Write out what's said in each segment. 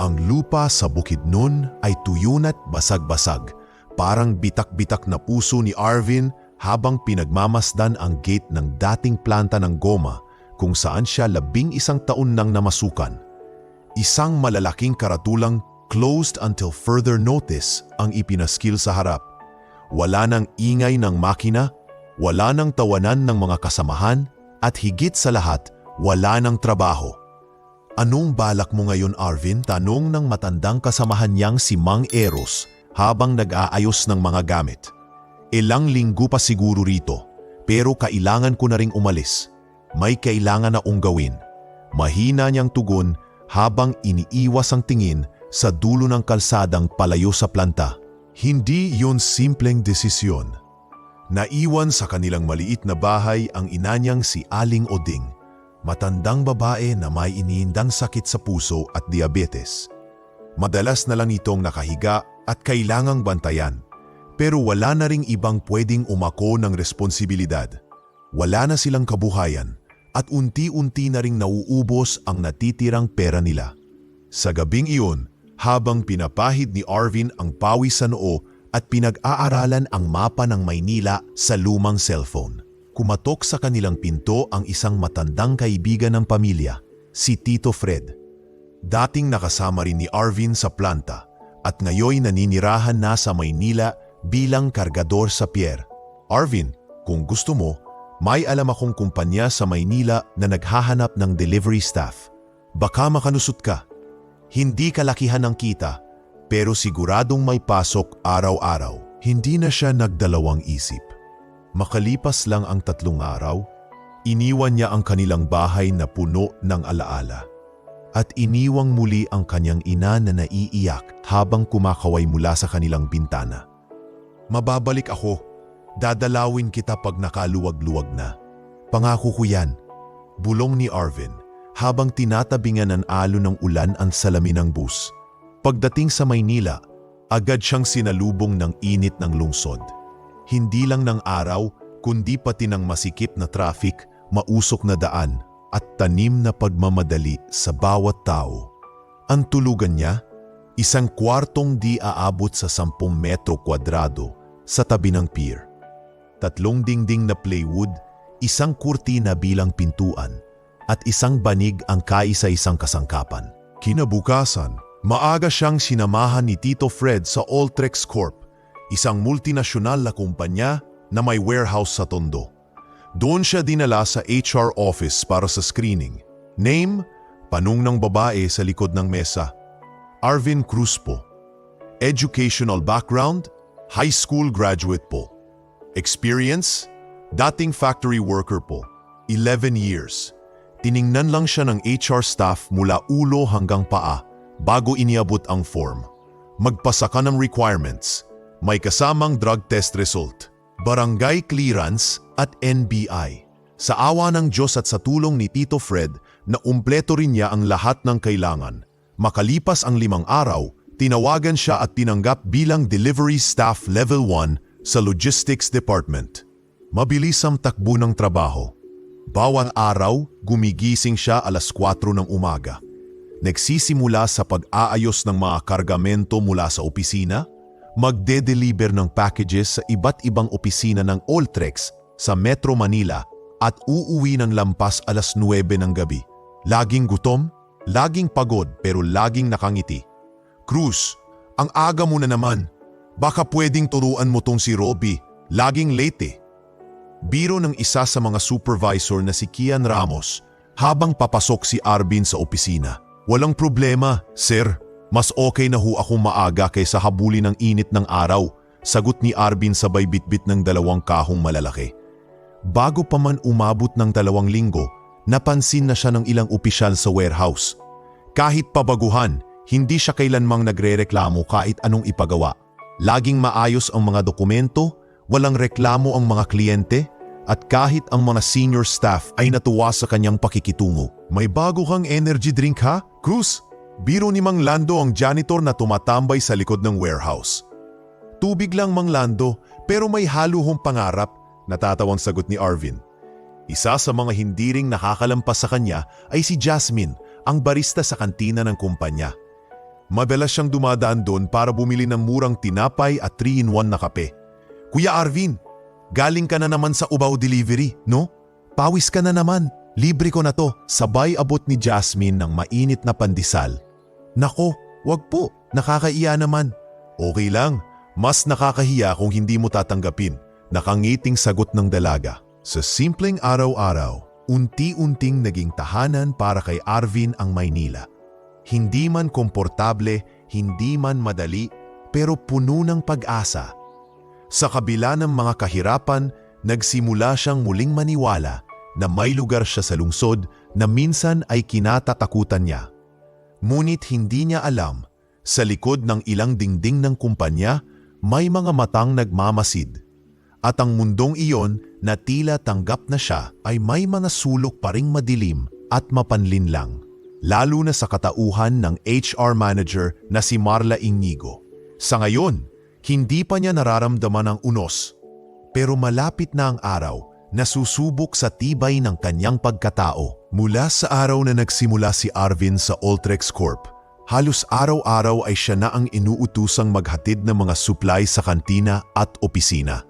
Ang lupa sa Bukidnon ay tuyun at basag-basag. Parang bitak-bitak na puso ni Arvin habang pinagmamasdan ang gate ng dating planta ng goma kung saan siya 11 taon nang namasukan. Isang malalaking karatulang closed until further notice ang ipinaskil sa harap. Wala nang ingay ng makina, wala nang tawanan ng mga kasamahan, at higit sa lahat, wala nang trabaho. Anong balak mo ngayon, Arvin? Tanong ng matandang kasamahan niyang si Mang Eros habang nag-aayos ng mga gamit. Ilang linggo pa siguro rito, pero kailangan ko na ring umalis. May kailangan na akong gawin. Mahina niyang tugon habang iniiwas ang tingin sa dulo ng kalsadang palayo sa planta. Hindi yun simpleng desisyon. Naiwan sa kanilang maliit na bahay ang ina niyang si Aling Oding, matandang babae na may iniindang sakit sa puso at diabetes. Madalas na lang itong nakahiga at kailangang bantayan, pero wala na ring ibang pwedeng umako ng responsibilidad. Wala na silang kabuhayan at unti-unti na ring nauubos ang natitirang pera nila. Sa gabing iyon, habang pinapahid ni Arvin ang pawis sa noo at pinag-aaralan ang mapa ng Maynila sa lumang cellphone, kumatok sa kanilang pinto ang isang matandang kaibigan ng pamilya, si Tito Fred. Dating nakasama rin ni Arvin sa planta at ngayoy naninirahan na sa Maynila bilang kargador sa pier. Arvin, kung gusto mo, may alam akong kumpanya sa Maynila na naghahanap ng delivery staff. Baka makanusot ka. Hindi kalakihan ng kita, pero siguradong may pasok araw-araw. Hindi na siya nagdalawang isip. Makalipas lang ang 3 araw, iniwan niya ang kanilang bahay na puno ng alaala. At iniwang muli ang kanyang ina na naiiyak habang kumakaway mula sa kanilang bintana. Mababalik ako. Dadalawin kita pag nakaluwag-luwag na. Pangako ko yan. Bulong ni Arvin habang tinatabingan ng alon ng ulan ang salamin ng bus. Pagdating sa Maynila, agad siyang sinalubong ng init ng lungsod. Hindi lang ng araw, kundi pati ng masikip na traffic, mausok na daan, at tanim na pagmamadali sa bawat tao. Ang tulugan niya, isang kwartong di aabot sa 10 metro kwadrado sa tabi ng pier. 3 dingding na plywood, isang kurtina bilang pintuan, at isang banig ang kaisa-isang kasangkapan. Kinabukasan, maaga siyang sinamahan ni Tito Fred sa Alltrex Corp, isang multinasyonal na kumpanya na may warehouse sa Tondo. Doon siya dinala sa HR office para sa screening. Name, panung ng babae sa likod ng mesa. Arvin Cruz po. Educational background, high school graduate po. Experience, dating factory worker po. 11 years. Tiningnan lang siya ng HR staff mula ulo hanggang paa bago iniabot ang form. Magpasa ka ng requirements. May kasamang drug test result, barangay clearance at NBI. Sa awa ng Diyos at sa tulong ni Tito Fred na umpleto rin niya ang lahat ng kailangan. Makalipas ang 5 araw, tinawagan siya at tinanggap bilang delivery staff level 1 sa logistics department. Mabilis ang takbo ng trabaho. Bawat araw, gumigising siya alas 4 ng umaga. Nagsisimula sa pag-aayos ng mga kargamento mula sa opisina, magde-deliver ng packages sa iba't ibang opisina ng Alltrex sa Metro Manila at uuwi ng lampas alas 9 ng gabi. Laging gutom, laging pagod pero laging nakangiti. Cruz, ang aga mo na naman. Baka pwedeng turuan mo tong si Robbie, laging late eh. Biro ng isa sa mga supervisor na si Kian Ramos habang papasok si Arvin sa opisina. Walang problema, sir. Mas okay na ho akong maaga kaysa habulin ng init ng araw, sagot ni Arvin sabay bitbit ng 2 kahong malalaki. Bago pa man umabot ng 2 linggo, napansin na siya ng ilang opisyal sa warehouse. Kahit pabaguhan, hindi siya kailanmang nagrereklamo kahit anong ipagawa. Laging maayos ang mga dokumento, walang reklamo ang mga kliyente, at kahit ang mga senior staff ay natuwa sa kanyang pakikitungo. May bago kang energy drink ha, Cruz? Biro ni Mang Lando ang janitor na tumatambay sa likod ng warehouse. Tubig lang, Mang Lando, pero may haluhong pangarap, natatawang sagot ni Arvin. Isa sa mga hindi ring nakakalampas sa kanya ay si Jasmine, ang barista sa kantina ng kumpanya. Madalas siyang dumadaan doon para bumili ng murang tinapay at 3-in-1 na kape. Kuya Arvin, galing ka na naman sa Ubaw Delivery, no? Pawis ka na naman. Libre ko na to. Sabay abot ni Jasmine ng mainit na pandesal. Nako, wag po. Nakakaiya naman. Okay lang. Mas nakakahiya kung hindi mo tatanggapin. Nakangiting sagot ng dalaga. Sa simpleng araw-araw, unti-unting naging tahanan para kay Arvin ang Maynila. Hindi man komportable, hindi man madali, pero puno ng pag-asa. Sa kabila ng mga kahirapan, nagsimula siyang muling maniwala na may lugar siya sa lungsod na minsan ay kinatatakutan niya. Ngunit hindi niya alam, sa likod ng ilang dingding ng kumpanya, may mga matang nagmamasid. At ang mundong iyon na tila tanggap na siya ay may mga sulok pa ring madilim at mapanlinlang. Lalo na sa katauhan ng HR manager na si Marla Inigo. Sa ngayon, hindi pa niya nararamdaman ang unos. Pero malapit na ang araw na susubok sa tibay ng kanyang pagkatao. Mula sa araw na nagsimula si Arvin sa Ultrex Corp, halos araw-araw ay siya na ang inuutusang maghatid ng mga supply sa kantina at opisina.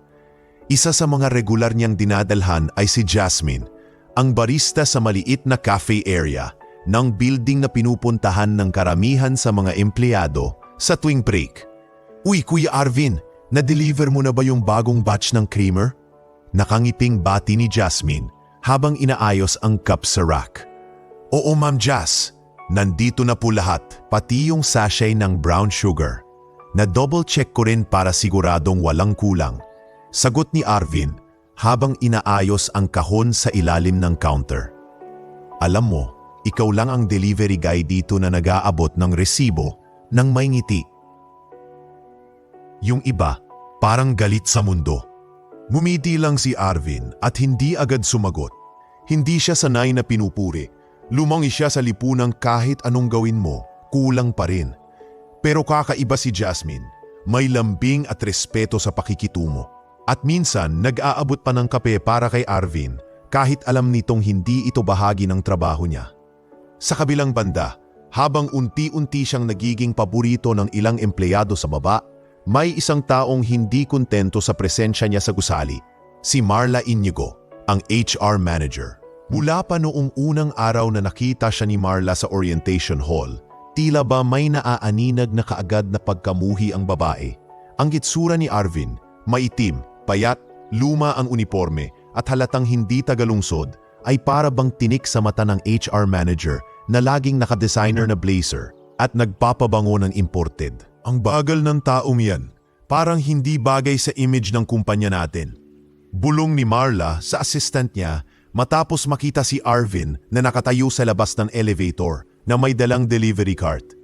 Isa sa mga regular niyang dinadalhan ay si Jasmine, ang barista sa maliit na cafe area ng building na pinupuntahan ng karamihan sa mga empleyado sa tuwing break. Uy, Kuya Arvin, na-deliver mo na ba yung bagong batch ng creamer? Nakangiting bati ni Jasmine habang inaayos ang cup sa rack. Oo, Ma'am Jas. Nandito na po lahat, pati yung sachet ng brown sugar. Na-double check ko rin para siguradong walang kulang. Sagot ni Arvin habang inaayos ang kahon sa ilalim ng counter. Alam mo, ikaw lang ang delivery guy dito na nag-aabot ng resibo ng may ngiti. Yung iba, parang galit sa mundo. Ngumiti lang si Arvin at hindi agad sumagot. Hindi siya sanay na pinupuri. Lumangi siya sa lipunang kahit anong gawin mo, kulang pa rin. Pero kakaiba si Jasmine. May lambing at respeto sa pakikitungo. At minsan, nag-aabot pa ng kape para kay Arvin kahit alam nitong hindi ito bahagi ng trabaho niya. Sa kabilang banda, habang unti-unti siyang nagiging paborito ng ilang empleyado sa baba, may isang taong hindi kontento sa presensya niya sa gusali, si Marla Inigo, ang HR manager. Mula pa noong unang araw na nakita siya ni Marla sa orientation hall, tila ba may naaaninag na kaagad na pagkamuhi ang babae. Ang gitsura ni Arvin, maitim, payat, luma ang uniforme at halatang hindi tagalungsod, ay para bang tinik sa mata ng HR manager na laging nakadesigner na blazer at nagpapabango ng imported. Ang bagal ng taong yan, parang hindi bagay sa image ng kumpanya natin. Bulong ni Marla sa assistant niya matapos makita si Arvin na nakatayo sa labas ng elevator na may dalang delivery cart.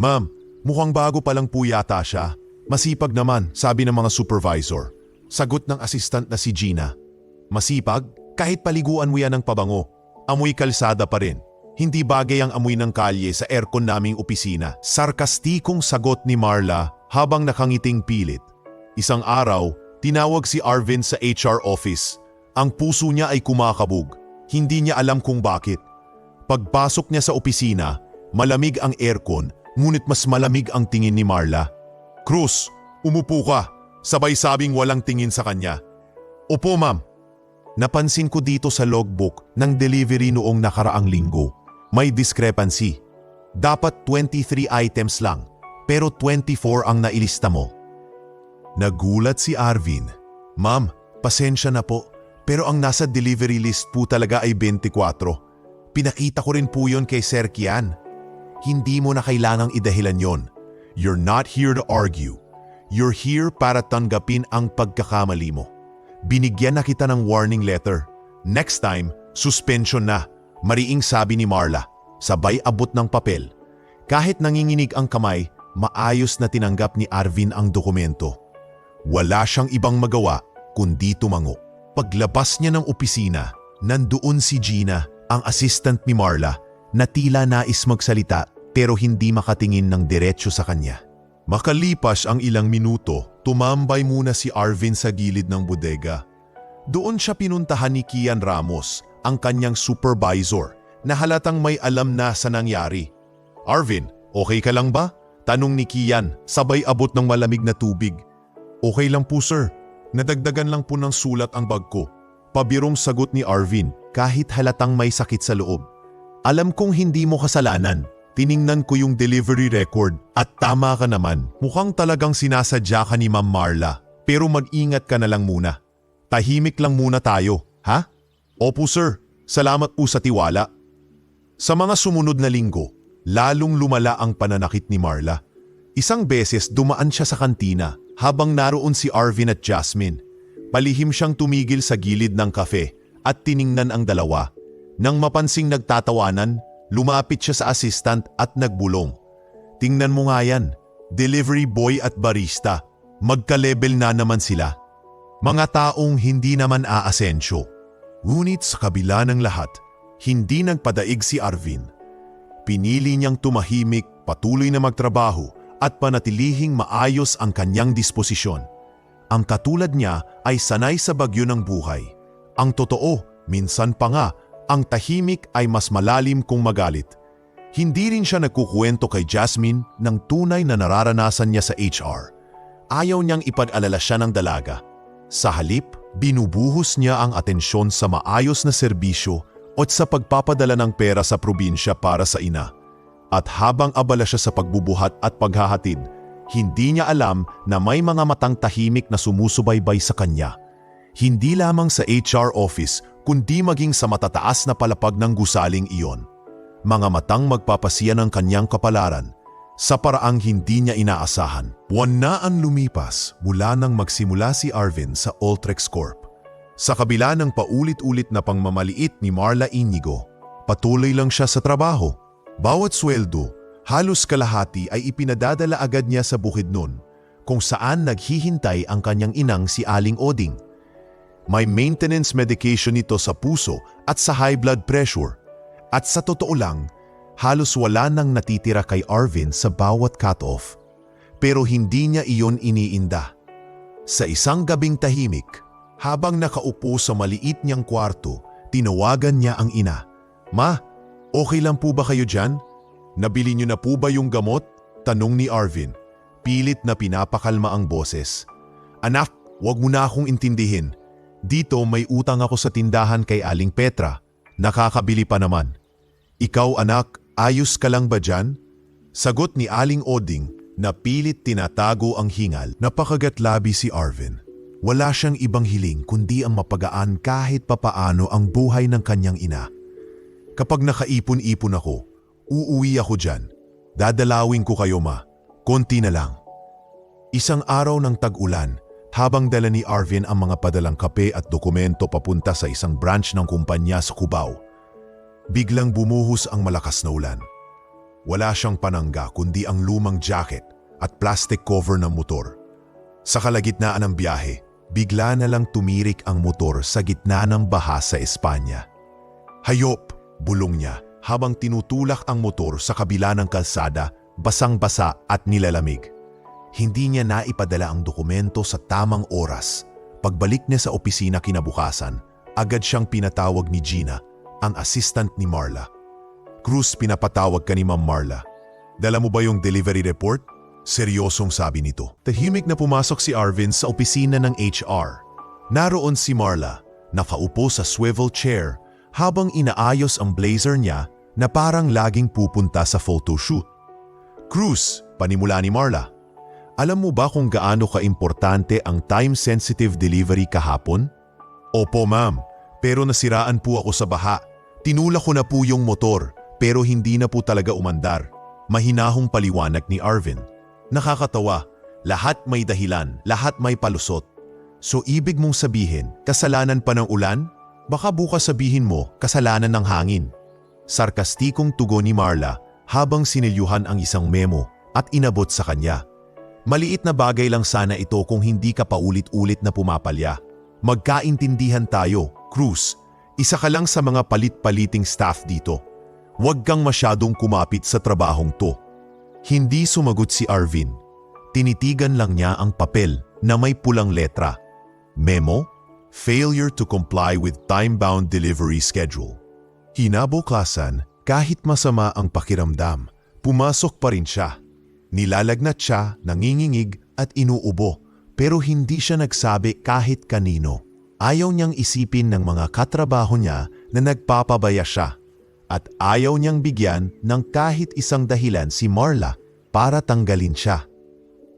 Ma'am, mukhang bago pa lang po yata siya. Masipag naman, sabi ng mga supervisor. Sagot ng assistant na si Gina. Masipag? Kahit paliguan mo yan ng pabango, amoy kalsada pa rin. Hindi bagay ang amoy ng kalye sa aircon naming opisina. Sarkastikong sagot ni Marla habang nakangiting pilit. Isang araw, tinawag si Arvin sa HR office. Ang puso niya ay kumakabog. Hindi niya alam kung bakit. Pagpasok niya sa opisina, malamig ang aircon, ngunit mas malamig ang tingin ni Marla. Cruz, umupo ka. Sabay sabing walang tingin sa kanya. Opo, ma'am. Napansin ko dito sa logbook ng delivery noong nakaraang linggo. May discrepancy. Dapat 23 items lang, pero 24 ang nailista mo. Nagulat si Arvin. Ma'am, pasensya na po, pero ang nasa delivery list po talaga ay 24. Pinakita ko rin po yon kay Sir Kian. Hindi mo na kailangang idahilan yon. You're not here to argue. You're here para tanggapin ang pagkakamali mo. Binigyan na kita ng warning letter. Next time, suspension na. Mariing sabi ni Marla, sabay abot ng papel. Kahit nanginginig ang kamay, maayos na tinanggap ni Arvin ang dokumento. Wala siyang ibang magawa kundi tumango. Paglabas niya ng opisina, nandoon si Gina, ang assistant ni Marla, na tila nais magsalita pero hindi makatingin ng diretso sa kanya. Makalipas ang ilang minuto, tumambay muna si Arvin sa gilid ng bodega. Doon siya pinuntahan ni Kian Ramos, ang kanyang supervisor, na halatang may alam na sa nangyari. Arvin, Okay ka lang ba? Tanong ni Kian, sabay abot ng malamig na tubig. Okay lang po sir. Nadagdagan lang po ng sulat ang bag ko. Pabirong sagot ni Arvin kahit halatang may sakit sa loob. Alam kong hindi mo kasalanan. Tiningnan ko yung delivery record at tama ka naman. Mukhang talagang sinasadya ka ni Ma'am Marla. Pero mag-ingat ka na lang muna. Tahimik lang muna tayo, ha? Opo sir, salamat po sa tiwala. Sa mga sumunod na linggo, lalong lumala ang pananakit ni Marla. Isang beses dumaan siya sa kantina habang naroon si Arvin at Jasmine. Palihim siyang tumigil sa gilid ng kafe at tiningnan ang dalawa. Nang mapansing nagtatawanan, lumapit siya sa assistant at nagbulong. Tingnan mo nga yan, delivery boy at barista. Magka-level na naman sila. Mga taong hindi naman aasensyo. Ngunit sa kabila ng lahat, hindi nagpadaig si Arvin. Pinili niyang tumahimik, patuloy na magtrabaho at panatilihing maayos ang kanyang disposisyon. Ang katulad niya ay sanay sa bagyo ng buhay. Ang totoo, minsan pa nga, ang tahimik ay mas malalim kung magalit. Hindi rin siya nagkukwento kay Jasmine ng tunay na nararanasan niya sa HR. Ayaw niyang ipag-alala siya ng dalaga. Sa halip, binubuhos niya ang atensyon sa maayos na serbisyo at sa pagpapadala ng pera sa probinsya para sa ina. At habang abala siya sa pagbubuhat at paghahatid, hindi niya alam na may mga matang tahimik na sumusubaybay sa kanya. Hindi lamang sa HR office, kundi maging sa matataas na palapag ng gusaling iyon. Mga matang magpapasiya ng kanyang kapalaran sa paraang hindi niya inaasahan. Buwan na ang lumipas mula nang magsimula si Arvin sa Ultrex Corp. Sa kabila ng paulit-ulit na pangmamaliit ni Marla Inigo, patuloy lang siya sa trabaho. Bawat sweldo, halos kalahati ay ipinadadala agad niya sa Bukidnon, kung saan naghihintay ang kanyang inang si Aling Oding. May maintenance medication ito sa puso at sa high blood pressure. At sa totoo lang, halos wala nang natitira kay Arvin sa bawat cut-off. Pero hindi niya iyon iniinda. Sa isang gabing tahimik, habang nakaupo sa maliit niyang kwarto, tinawagan niya ang ina. Ma, okay lang po ba kayo dyan? Nabili niyo na po ba yung gamot? Tanong ni Arvin. Pilit na pinapakalma ang boses. Anak, wag mo na akong intindihin. Dito may utang ako sa tindahan kay Aling Petra. Nakakabili pa naman. Ikaw anak, ayos ka lang ba dyan? Sagot ni Aling Oding na pilit tinatago ang hingal. Napakagatlabi si Arvin. Wala siyang ibang hiling kundi ang mapagaan kahit papaano ang buhay ng kanyang ina. Kapag nakaipon-ipon ako, uuwi ako dyan. Dadalawin ko kayo ma. Konti na lang. Isang araw ng tag-ulan, habang dala ni Arvin ang mga padalang kape at dokumento papunta sa isang branch ng kumpanya sa Cubao, biglang bumuhos ang malakas na ulan. Wala siyang panangga kundi ang lumang jacket at plastic cover ng motor. Sa kalagitnaan ng biyahe, bigla na lang tumirik ang motor sa gitna ng baha sa Espanya. Hayop! Bulong niya habang tinutulak ang motor sa kabila ng kalsada, basang-basa at nilalamig. Hindi niya naipadala ang dokumento sa tamang oras. Pagbalik niya sa opisina kinabukasan, agad siyang pinatawag ni Gina, ang assistant ni Marla. Cruz, pinapatawag ka ni Ma'am Marla. Dala mo ba yung delivery report? Seryosong sabi nito. Tahimik na pumasok si Arvin sa opisina ng HR. Naroon si Marla, nakaupo sa swivel chair habang inaayos ang blazer niya na parang laging pupunta sa photoshoot. Cruz, panimula ni Marla. Alam mo ba kung gaano ka-importante ang time-sensitive delivery kahapon? Opo ma'am, pero nasiraan po ako sa baha. Tinulak ko na po yung motor, pero hindi na po talaga umandar. Mahinahong paliwanag ni Arvin. Nakakatawa, lahat may dahilan, lahat may palusot. So ibig mong sabihin, kasalanan pa ng ulan? Baka bukas sabihin mo, kasalanan ng hangin. Sarkastikong tugon ni Marla habang sinilyuhan ang isang memo at inabot sa kanya. Maliit na bagay lang sana ito kung hindi ka paulit-ulit na pumapalya. Magkaintindihan tayo, Cruz. Isa ka lang sa mga palit-paliting staff dito. Huwag kang masyadong kumapit sa trabahong to. Hindi sumagot si Arvin. Tinitigan lang niya ang papel na may pulang letra. Memo, failure to comply with time-bound delivery schedule. Kinabukasan, kahit masama ang pakiramdam, Pumasok pa rin siya. Nilalagnat siya, nangingingig at inuubo pero hindi siya nagsabi kahit kanino. Ayaw niyang isipin ng mga katrabaho niya na nagpapabaya siya at ayaw niyang bigyan ng kahit isang dahilan si Marla para tanggalin siya.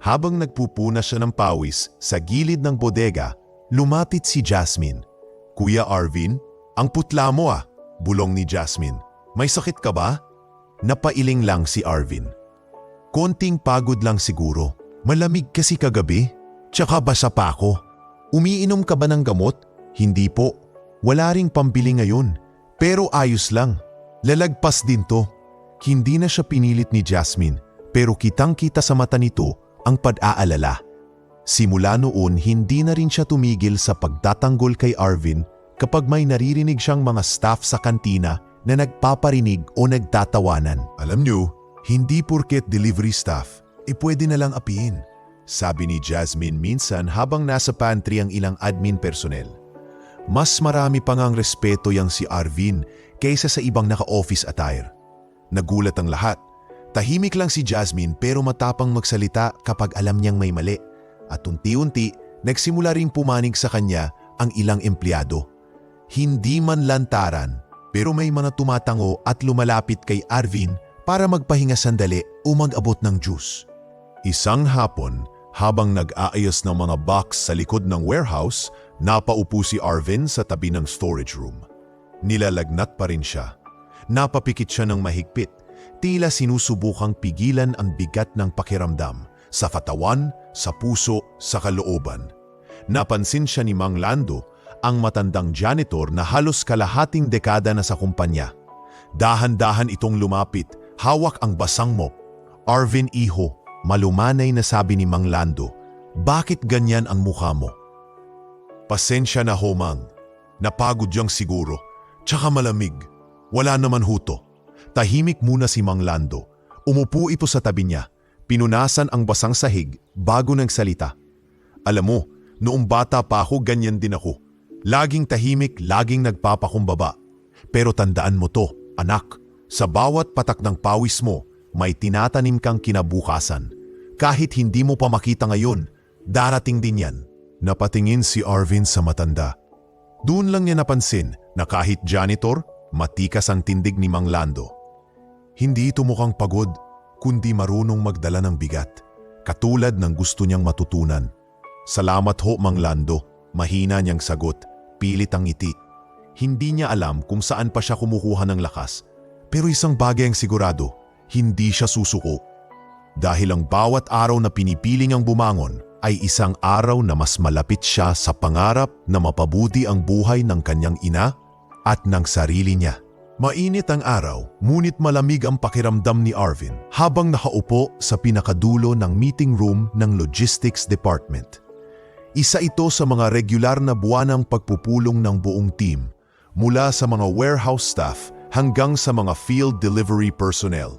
Habang nagpupuna siya ng pawis sa gilid ng bodega, lumapit si Jasmine. "Kuya Arvin, ang putla mo ah," bulong ni Jasmine. "May sakit ka ba?" Napailing lang si Arvin. "Konting pagod lang siguro. Malamig kasi kagabi. Tsaka basa pa ako." "Umiinom ka ba ng gamot?" "Hindi po. Wala ring pambili ngayon. Pero ayos lang. Lalagpas din to." Hindi na siya pinilit ni Jasmine pero kitang-kita sa mata nito ang pag-aalala. Simula noon hindi na rin siya tumigil sa pagtatanggol kay Arvin kapag may naririnig siyang mga staff sa kantina na nagpaparinig o nagtatawanan. "Alam niyo, hindi porket delivery staff, pwede na lang apihin," sabi ni Jasmine minsan habang nasa pantry ang ilang admin personnel. Mas marami pang ang respeto yang si Arvin kaysa sa ibang naka-office attire. Nagulat ang lahat. Tahimik lang si Jasmine pero matapang magsalita kapag alam niyang may mali. At unti-unti, nagsimula ring pumanig sa kanya ang ilang empleyado. Hindi man lantaran, pero may mga tumatango at lumalapit kay Arvin para magpahinga sandali o mag-abot ng juice. Isang hapon, habang nag-aayos ng mga box sa likod ng warehouse, napaupo si Arvin sa tabi ng storage room. Nilalagnat pa rin siya. Napapikit siya ng mahigpit, tila sinusubukang pigilan ang bigat ng pakiramdam sa katawan, sa puso, sa kalooban. Napansin siya ni Mang Lando, ang matandang janitor na halos kalahating dekada na sa kumpanya. Dahan-dahan itong lumapit, hawak ang basang mop. "Arvin, iho," malumanay na sabi ni Mang Lando, "bakit ganyan ang mukha mo?" "Pasensya na ho, Mang. Napagod yang siguro. Tsaka malamig. Wala naman huto." Tahimik muna si Mang Lando. Umupo ito sa tabi niya. Pinunasan ang basang sahig bago nagsalita. "Alam mo, noong bata pa ako ganyan din ako. Laging tahimik, laging nagpapakumbaba. Pero tandaan mo to, anak, sa bawat patak ng pawis mo, may tinatanim kang kinabukasan. Kahit hindi mo pa makita ngayon, darating din yan." Napatingin si Arvin sa matanda. Doon lang niya napansin na kahit janitor, matikas ang tindig ni Mang Lando. Hindi ito mukhang pagod, kundi marunong magdala ng bigat, katulad ng gusto niyang matutunan. "Salamat ho, Mang Lando," mahina niyang sagot. Pilit ang ngiti. Hindi niya alam kung saan pa siya kumukuha ng lakas. Pero isang bagay ang sigurado, hindi siya susuko. Dahil ang bawat araw na pinipiling ang bumangon ay isang araw na mas malapit siya sa pangarap na mapabuti ang buhay ng kanyang ina at ng sarili niya. Mainit ang araw, ngunit malamig ang pakiramdam ni Arvin habang nakaupo sa pinakadulo ng meeting room ng Logistics Department. Isa ito sa mga regular na buwanang pagpupulong ng buong team, mula sa mga warehouse staff hanggang sa mga field delivery personnel.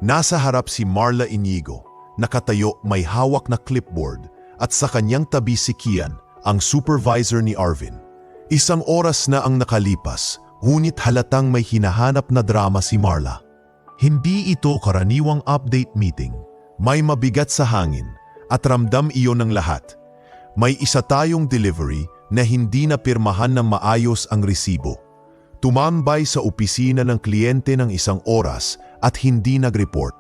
Nasa harap si Marla Inigo, nakatayo may hawak na clipboard, at sa kanyang tabi si Kian, ang supervisor ni Arvin. Isang oras na ang nakalipas, ngunit halatang may hinahanap na drama si Marla. Hindi ito karaniwang update meeting. May mabigat sa hangin at ramdam iyon ng lahat. May isa tayong delivery na hindi napirmahan ng maayos ang resibo. Tumambay sa opisina ng kliyente ng isang oras at hindi nag-report.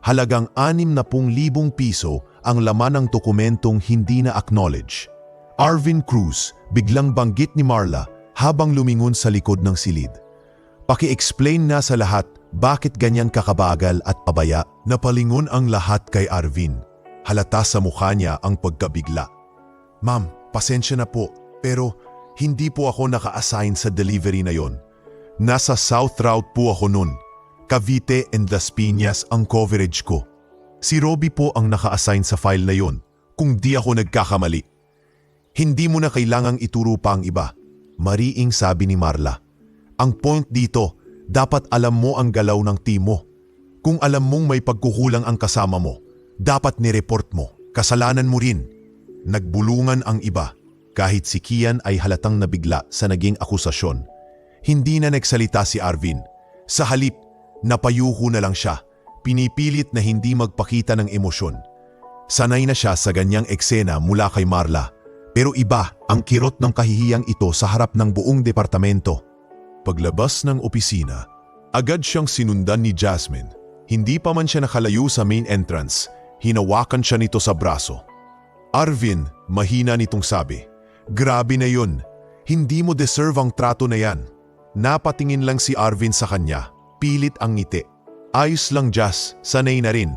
Halagang 60,000 piso ang laman ng dokumentong hindi na-acknowledge. Arvin Cruz, biglang banggit ni Marla habang lumingon sa likod ng silid. Paki-explain na sa lahat bakit ganyan kakabagal at pabaya. Napalingon ang lahat kay Arvin. Halata sa mukha niya ang pagkabigla. "Ma'am, pasensya na po, pero hindi po ako naka-assign sa delivery na yon. Nasa South Route po ako nun. Cavite and Las Piñas ang coverage ko. Si Robbie po ang naka-assign sa file na yon, kung di ako nagkakamali. Hindi mo na kailangang ituro pa ang iba," mariing sabi ni Marla. "Ang point dito, dapat alam mo ang galaw ng team mo. Kung alam mong may pagkukulang ang kasama mo, dapat nireport mo. Kasalanan mo rin." Nagbulungan ang iba, kahit si Kian ay halatang nabigla sa naging akusasyon. Hindi na nagsalita si Arvin. Sa halip, napayuko na lang siya, pinipilit na hindi magpakita ng emosyon. Sanay na siya sa ganyang eksena mula kay Marla. Pero iba ang kirot ng kahihiyang ito sa harap ng buong departamento. Paglabas ng opisina, agad siyang sinundan ni Jasmine. Hindi pa man siya nakalayo sa main entrance, hinawakan siya nito sa braso. Arvin, mahina nitong sabi, "Grabe na yun. Hindi mo deserve ang trato na yan." Napatingin lang si Arvin sa kanya, pilit ang ngiti. "Ayos lang, Jas, sanay na rin.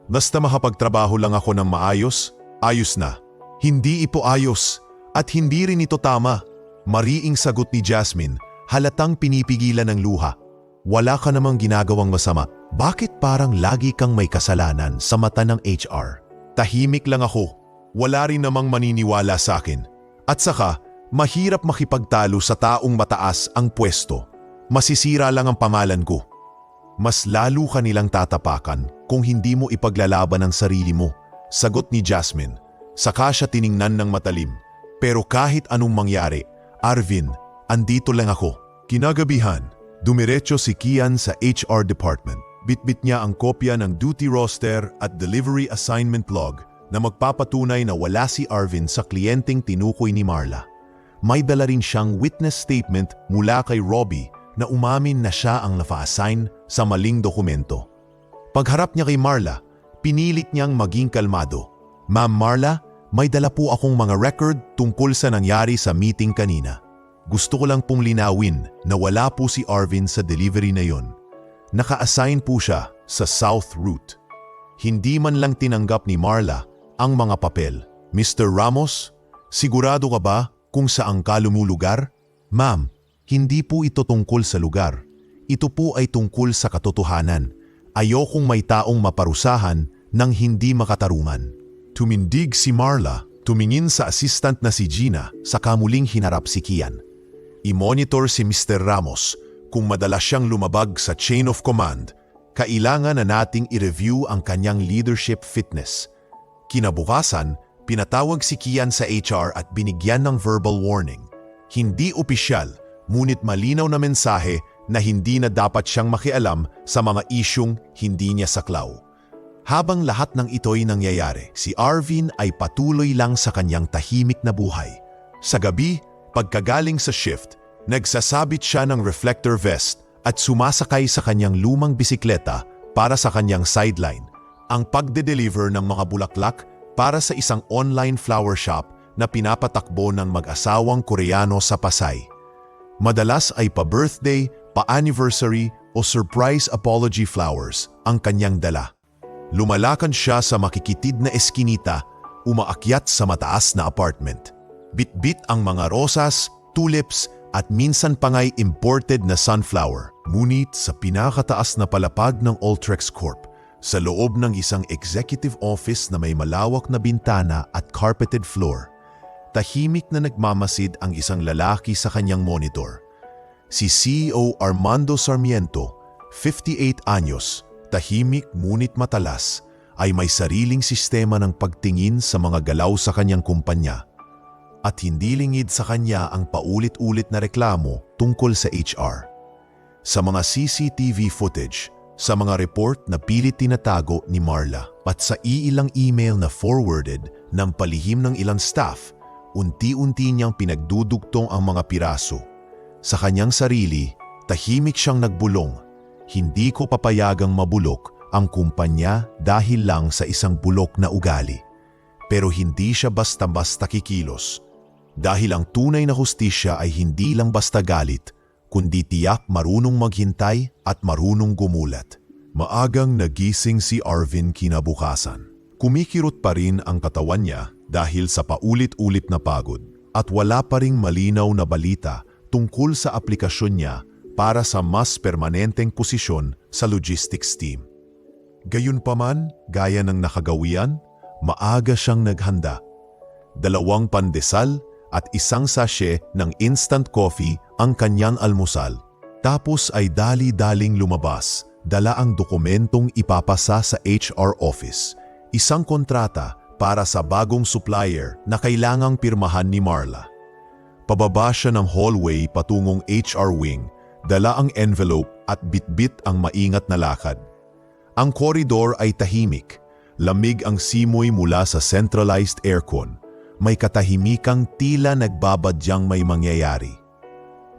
Basta makapagtrabaho lang ako ng maayos, ayos na." "Hindi ito ayos at hindi rin ito tama," mariing sagot ni Jasmine, halatang pinipigilan ng luha. "Wala ka namang ginagawang masama. Bakit parang lagi kang may kasalanan sa mata ng HR? Tahimik lang ako. Wala rin namang maniniwala sa akin. At saka, mahirap makipagtalo sa taong mataas ang pwesto. Masisira lang ang pangalan ko." "Mas lalo ka nilang tatapakan kung hindi mo ipaglalaban ang sarili mo," sagot ni Jasmine. Saka siya tiningnan ng matalim. "Pero kahit anong mangyari, Arvin, andito lang ako." Kinagabihan, dumiretso si Kian sa HR department. Bitbit niya ang kopya ng duty roster at delivery assignment log na magpapatunay na wala si Arvin sa kliyenteng tinukoy ni Marla. May dala rin siyang witness statement mula kay Robbie na umamin na siya ang nafa-assign sa maling dokumento. Pagharap niya kay Marla, pinilit niyang maging kalmado. "Ma'am Marla, may dala po akong mga record tungkol sa nangyari sa meeting kanina. Gusto ko lang pong linawin na wala po si Arvin sa delivery na yon. Naka-assign po siya sa South Route." Hindi man lang tinanggap ni Marla ang mga papel. "Mr. Ramos, sigurado ka ba kung saan ka lumulugar?" "Ma'am, hindi po ito tungkol sa lugar. Ito po ay tungkol sa katotohanan. Ayokong may taong maparusahan ng hindi makatarungan." Tumindig si Marla, tumingin sa assistant na si Gina, saka muling hinarap si Kian. I-monitor si Mr. Ramos. Kung madalas siyang lumabag sa chain of command, kailangan na nating i-review ang kanyang leadership fitness. Kinabukasan, pinatawag si Kian sa HR at binigyan ng verbal warning. Hindi opisyal, ngunit malinaw na mensahe na hindi na dapat siyang makialam sa mga isyung hindi niya saklaw. Habang lahat ng ito'y nangyayari, si Arvin ay patuloy lang sa kanyang tahimik na buhay. Sa gabi, pagkagaling sa shift, nagsasabit siya ng reflector vest at sumasakay sa kanyang lumang bisikleta para sa kanyang sideline, ang pagde-deliver ng mga bulaklak para sa isang online flower shop na pinapatakbo ng mag-asawang Koreano sa Pasay. Madalas ay pa-birthday, pa-anniversary o surprise apology flowers ang kanyang dala. Lumalakan siya sa makikitid na eskinita, umaakyat sa mataas na apartment. Bitbit ang mga rosas, tulips at minsan pa nga'y imported na sunflower. Ngunit sa pinakataas na palapag ng Ultrex Corp, sa loob ng isang executive office na may malawak na bintana at carpeted floor, tahimik na nagmamasid ang isang lalaki sa kanyang monitor. Si CEO Armando Sarmiento, 58 anyos, tahimik ngunit matalas, ay may sariling sistema ng pagtingin sa mga galaw sa kanyang kumpanya. At hindi lingid sa kanya ang paulit-ulit na reklamo tungkol sa HR. Sa mga CCTV footage, sa mga report na pilit tinatago ni Marla, at sa iilang email na forwarded ng palihim ng ilang staff, unti-unti niyang pinagdudugtong ang mga piraso. Sa kanyang sarili, tahimik siyang nagbulong. "Hindi ko papayagang mabulok ang kumpanya dahil lang sa isang bulok na ugali." Pero hindi siya basta-basta kikilos. Dahil ang tunay na hustisya ay hindi lang basta galit, kundi tiyak marunong maghintay at marunong gumulat. Maagang nagising si Arvin kinabukasan. Kumikirot pa rin ang katawan niya dahil sa paulit-ulit na pagod at wala pa ring malinaw na balita tungkol sa aplikasyon niya para sa mas permanenteng posisyon sa logistics team. Gayunpaman, gaya ng nakagawian, maaga siyang naghanda. 2 pandesal at 1 sachet ng instant coffee ang kanyang almusal. Tapos ay dali-daling lumabas, dala ang dokumentong ipapasa sa HR office, isang kontrata para sa bagong supplier na kailangang pirmahan ni Marla. Pababa siya ng hallway patungong HR wing, dala ang envelope at bitbit ang maingat na lakad. Ang koridor ay tahimik. Lamig ang simoy mula sa centralized aircon. May katahimikang tila nagbabadyang may mangyayari.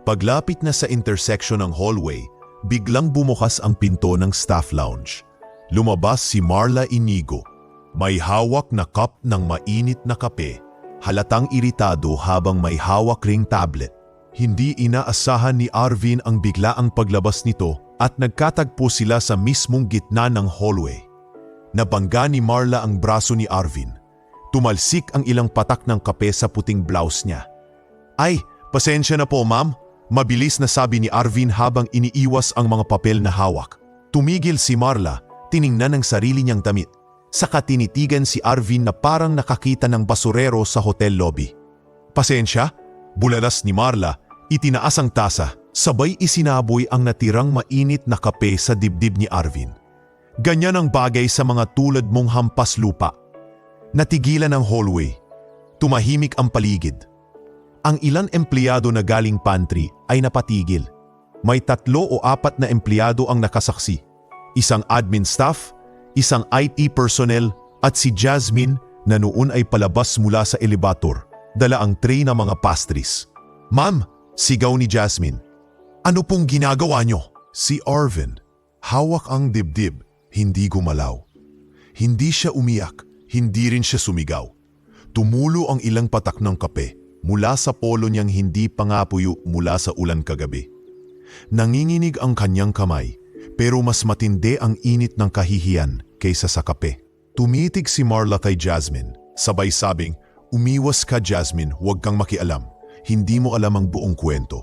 Paglapit na sa intersection ng hallway, biglang bumukas ang pinto ng staff lounge. Lumabas si Marla Inigo. May hawak na cup ng mainit na kape. Halatang iritado habang may hawak ring tablet. Hindi inaasahan ni Arvin ang biglaang paglabas nito at nagkatagpo sila sa mismong gitna ng hallway. Nabangga ni Marla ang braso ni Arvin. Tumalsik ang ilang patak ng kape sa puting blouse niya. "Ay, pasensya na po ma'am," mabilis na sabi ni Arvin habang iniiwas ang mga papel na hawak. Tumigil si Marla, tiningnan ang sarili niyang damit. Saka tinitigan si Arvin na parang nakakita ng basurero sa hotel lobby. "Pasensya?" Bulalas ni Marla, itinaas ang tasa, sabay isinaboy ang natirang mainit na kape sa dibdib ni Arvin. Ganyan ang bagay sa mga tulad mong hampas lupa. Natigilan ang hallway. Tumahimik ang paligid. Ang ilang empleyado na galing pantry ay napatigil. May 3 o 4 na empleyado ang nakasaksi. Isang admin staff, isang IT personnel at si Jasmine na noon ay palabas mula sa elevator, dala ang tray na mga pastries. "Ma'am," sigaw ni Jasmine. "Ano pong ginagawa nyo?" Si Arvin, hawak ang dibdib, hindi gumalaw. Hindi siya umiyak, hindi rin siya sumigaw. Tumulo ang ilang patak ng kape mula sa polo niyang hindi pangapuyo mula sa ulan kagabi. Nanginginig ang kanyang kamay, pero mas matindi ang init ng kahihiyan kaysa sa kape. Tumitig si Marla kay Jasmine, sabay sabing, "Umiwas ka Jasmine, huwag kang makialam. Hindi mo alam ang buong kwento."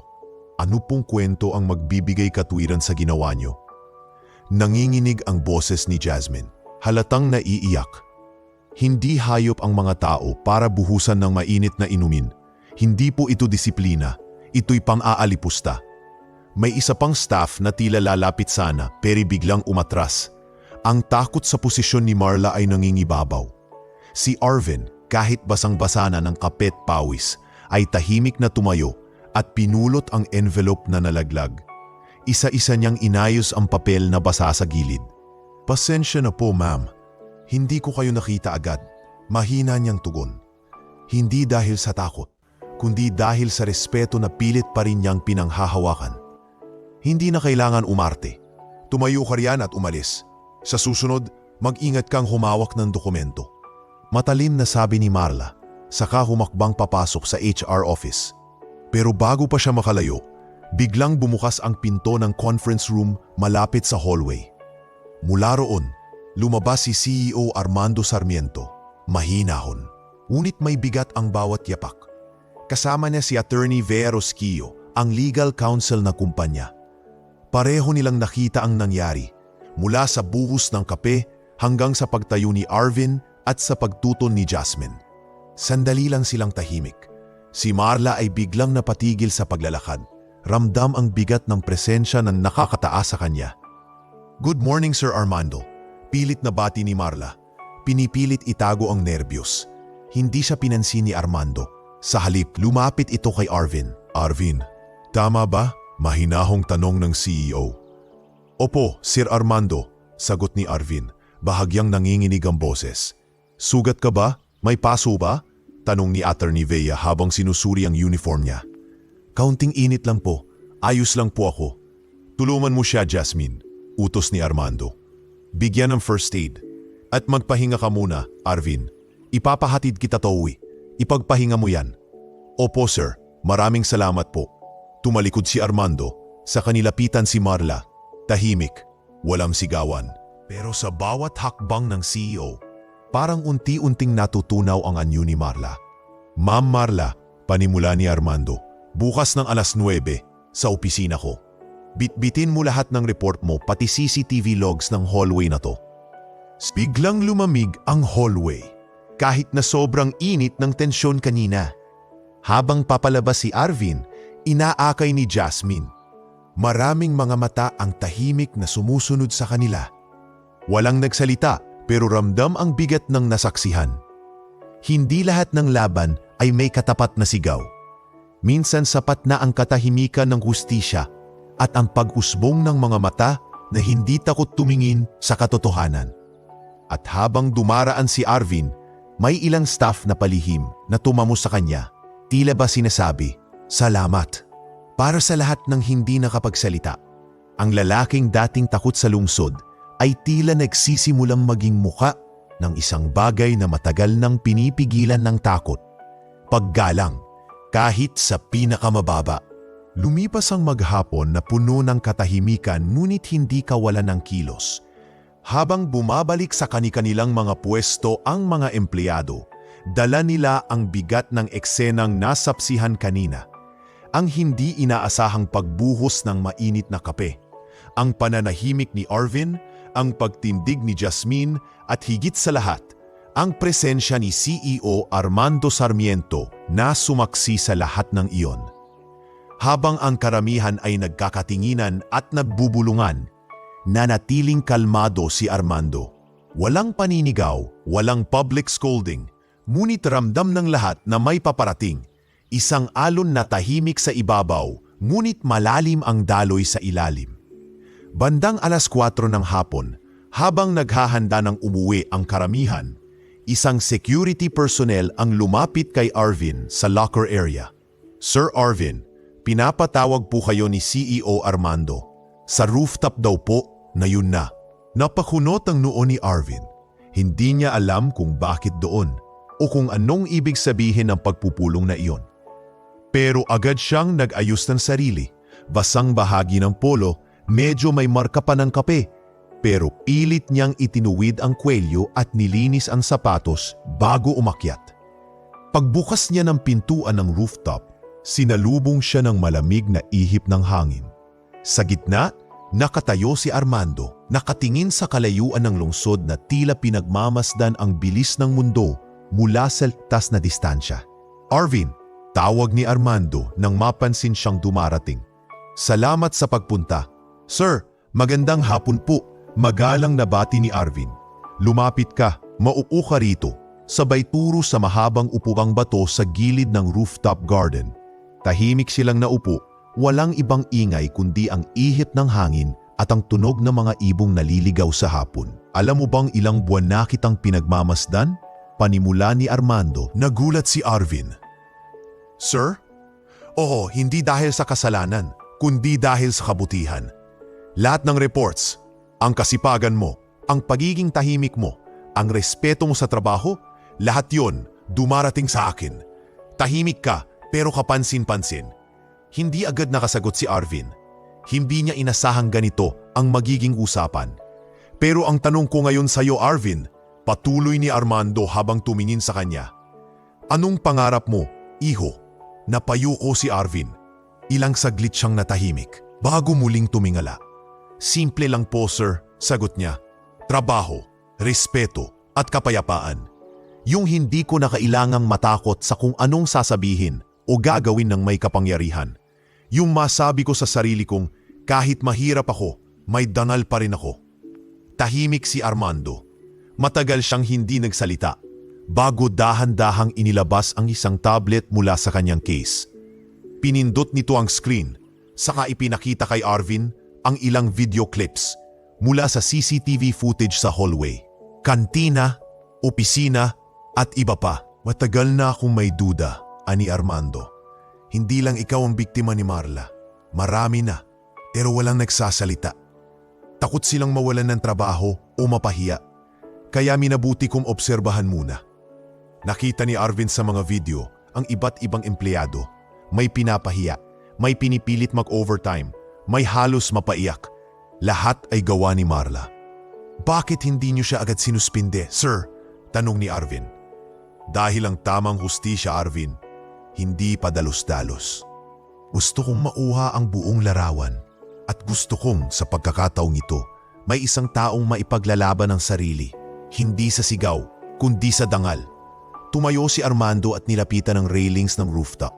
"Ano pong kwento ang magbibigay katwiran sa ginawa niyo?" Nanginginig ang boses ni Jasmine, halatang naiiyak. Hindi hayop ang mga tao para buhusan ng mainit na inumin. Hindi po ito disiplina, ito'y pang-aalipusta. May isa pang staff na tila lalapit sana pero biglang umatras. Ang takot sa posisyon ni Marla ay nangingibabaw. Si Arvin, kahit basang-basa na ng kapet pawis, ay tahimik na tumayo at pinulot ang envelope na nalaglag. Isa-isa niyang inayos ang papel na basa sa gilid. "Pasensya na po ma'am. Hindi ko kayo nakita agad." Mahina niyang tugon. Hindi dahil sa takot, kundi dahil sa respeto na pilit pa rin niyang pinanghahawakan. "Hindi na kailangan umarte. Tumayo ka riyan at umalis. Sa susunod, mag-ingat kang humawak ng dokumento." Matalim na sabi ni Marla, saka humakbang papasok sa HR office. Pero bago pa siya makalayo, biglang bumukas ang pinto ng conference room malapit sa hallway. Mula roon, lumabas si CEO Armando Sarmiento, mahinahon. Ngunit may bigat ang bawat yapak. Kasama niya si Attorney Vea Rosquillo, ang legal counsel na kumpanya. Pareho nilang nakita ang nangyari, mula sa buhos ng kape hanggang sa pagtayo ni Arvin at sa pagtuton ni Jasmine. Sandali lang silang tahimik. Si Marla ay biglang napatigil sa paglalakad. Ramdam ang bigat ng presensya na nakakataas sa kanya. "Good morning, Sir Armando." Pilit na bati ni Marla. Pinipilit itago ang nerbiyos. Hindi siya pinansin ni Armando. Sa halip, lumapit ito kay Arvin. "Arvin, tama ba?" Mahinahong tanong ng CEO. "Opo, Sir Armando," sagot ni Arvin, bahagyang nanginginig ang boses. "Sugat ka ba? May paso ba?" tanong ni Attorney Vea habang sinusuri ang uniform niya. "Kaunting init lang po. Ayos lang po ako." "Tulungan mo siya, Jasmine," utos ni Armando. "Bigyan ng first aid. At magpahinga ka muna, Arvin. Ipapahatid kita to uwi. Ipagpahinga mo yan." "Opo, sir. Maraming salamat po." Tumalikod si Armando. Sa kanilapitan si Marla. Tahimik. Walang sigawan. Pero sa bawat hakbang ng CEO, parang unti-unting natutunaw ang anyo ni Marla. "Ma'am Marla," panimula ni Armando, "bukas ng alas 9 sa opisina ko. Bitbitin mo lahat ng report mo pati CCTV logs ng hallway na to." Biglang lumamig ang hallway. Kahit na sobrang init ng tensyon kanina. Habang papalabas si Arvin, inaakay ni Jasmine. Maraming mga mata ang tahimik na sumusunod sa kanila. Walang nagsalita pero ramdam ang bigat ng nasaksihan. Hindi lahat ng laban ay may katapat na sigaw. Minsan sapat na ang katahimikan ng hustisya at ang pag-usbong ng mga mata na hindi takot tumingin sa katotohanan. At habang dumaraan si Arvin, may ilang staff na palihim na tumamo sa kanya. Tila ba sinasabi, "Salamat." Para sa lahat ng hindi nakapagsalita, ang lalaking dating takot sa lungsod ay tila nagsisimulang maging muka ng isang bagay na matagal nang pinipigilan ng takot. Paggalang, kahit sa pinakamababa. Lumipas ang maghapon na puno ng katahimikan ngunit hindi kawalan ng kilos. Habang bumabalik sa kani-kanilang mga pwesto ang mga empleyado, dala nila ang bigat ng eksenang nasapsihan kanina. Ang hindi inaasahang pagbuhos ng mainit na kape, ang pananahimik ni Arvin, ang pagtindig ni Jasmine at higit sa lahat, ang presensya ni CEO Armando Sarmiento na sumaksi sa lahat ng iyon. Habang ang karamihan ay nagkakatinginan at nagbubulungan, nanatiling kalmado si Armando. Walang paninigaw, walang public scolding, ngunit ramdam ng lahat na may paparating. Isang alon na tahimik sa ibabaw, ngunit malalim ang daloy sa ilalim. Bandang 4:00 ng hapon, habang naghahanda ng umuwi ang karamihan, isang security personnel ang lumapit kay Arvin sa locker area. "Sir Arvin, pinapatawag po kayo ni CEO Armando. Sa rooftop daw po na yun na." Napahunot ang noo ni Arvin. Hindi niya alam kung bakit doon o kung anong ibig sabihin ng pagpupulong na iyon. Pero agad siyang nag-ayos ng sarili. Basang bahagi ng polo, medyo may marka pa ng kape. Pero pilit niyang itinuwid ang kwelyo at nilinis ang sapatos bago umakyat. Pagbukas niya ng pintuan ng rooftop, sinalubong siya ng malamig na ihip ng hangin. Sa gitna, nakatayo si Armando, nakatingin sa kalayuan ng lungsod na tila pinagmamasdan ang bilis ng mundo mula sa ligtas na distansya. "Arvin," tawag ni Armando nang mapansin siyang dumarating. "Salamat sa pagpunta." "Sir, magandang hapon po." Magalang na bati ni Arvin. "Lumapit ka, maupo ka rito." Sabay turo sa mahabang upuang bato sa gilid ng rooftop garden. Tahimik silang naupo, walang ibang ingay kundi ang ihip ng hangin at ang tunog ng mga ibong naliligaw sa hapon. "Alam mo bang ilang buwan na kitang pinagmamasdan?" Panimula ni Armando. Nagulat si Arvin. "Sir? Oo, hindi dahil sa kasalanan, kundi dahil sa kabutihan. Lahat ng reports, ang kasipagan mo, ang pagiging tahimik mo, ang respeto mo sa trabaho, lahat yon dumarating sa akin. Tahimik ka pero kapansin-pansin." Hindi agad nakasagot si Arvin. Hindi niya inasahang ganito ang magiging usapan. "Pero ang tanong ko ngayon sa iyo, Arvin," patuloy ni Armando habang tumingin sa kanya. "Anong pangarap mo, iho?" Napayuko si Arvin. Ilang saglit siyang natahimik bago muling tumingala. "Simple lang po, sir," sagot niya. "Trabaho, respeto at kapayapaan. Yung hindi ko na kailangang matakot sa kung anong sasabihin o gagawin ng may kapangyarihan. Yung masabi ko sa sarili kong kahit mahirap ako, may dangal pa rin ako." Tahimik si Armando. Matagal siyang hindi nagsalita bago dahan-dahang inilabas ang isang tablet mula sa kanyang case. Pinindot nito ang screen, saka ipinakita kay Arvin ang ilang video clips mula sa CCTV footage sa hallway, kantina, opisina at iba pa. "Matagal na akong may duda," ani Armando. "Hindi lang ikaw ang biktima ni Marla. Marami na, pero walang nagsasalita. Takot silang mawalan ng trabaho o mapahiya. Kaya minabuti kong obserbahan muna." Nakita ni Arvin sa mga video ang iba't ibang empleyado. May pinapahiya, may pinipilit mag-overtime, may halos mapaiyak. Lahat ay gawa ni Marla. "Bakit hindi niyo siya agad sinuspinde, sir?" tanong ni Arvin. "Dahil ang tamang hustisya, Arvin, hindi padalos-dalos. Gusto kong mauha ang buong larawan at gusto kong sa pagkakataong ito may isang taong maipaglalaban ng sarili, hindi sa sigaw, kundi sa dangal." Tumayo si Armando at nilapitan ang railings ng rooftop.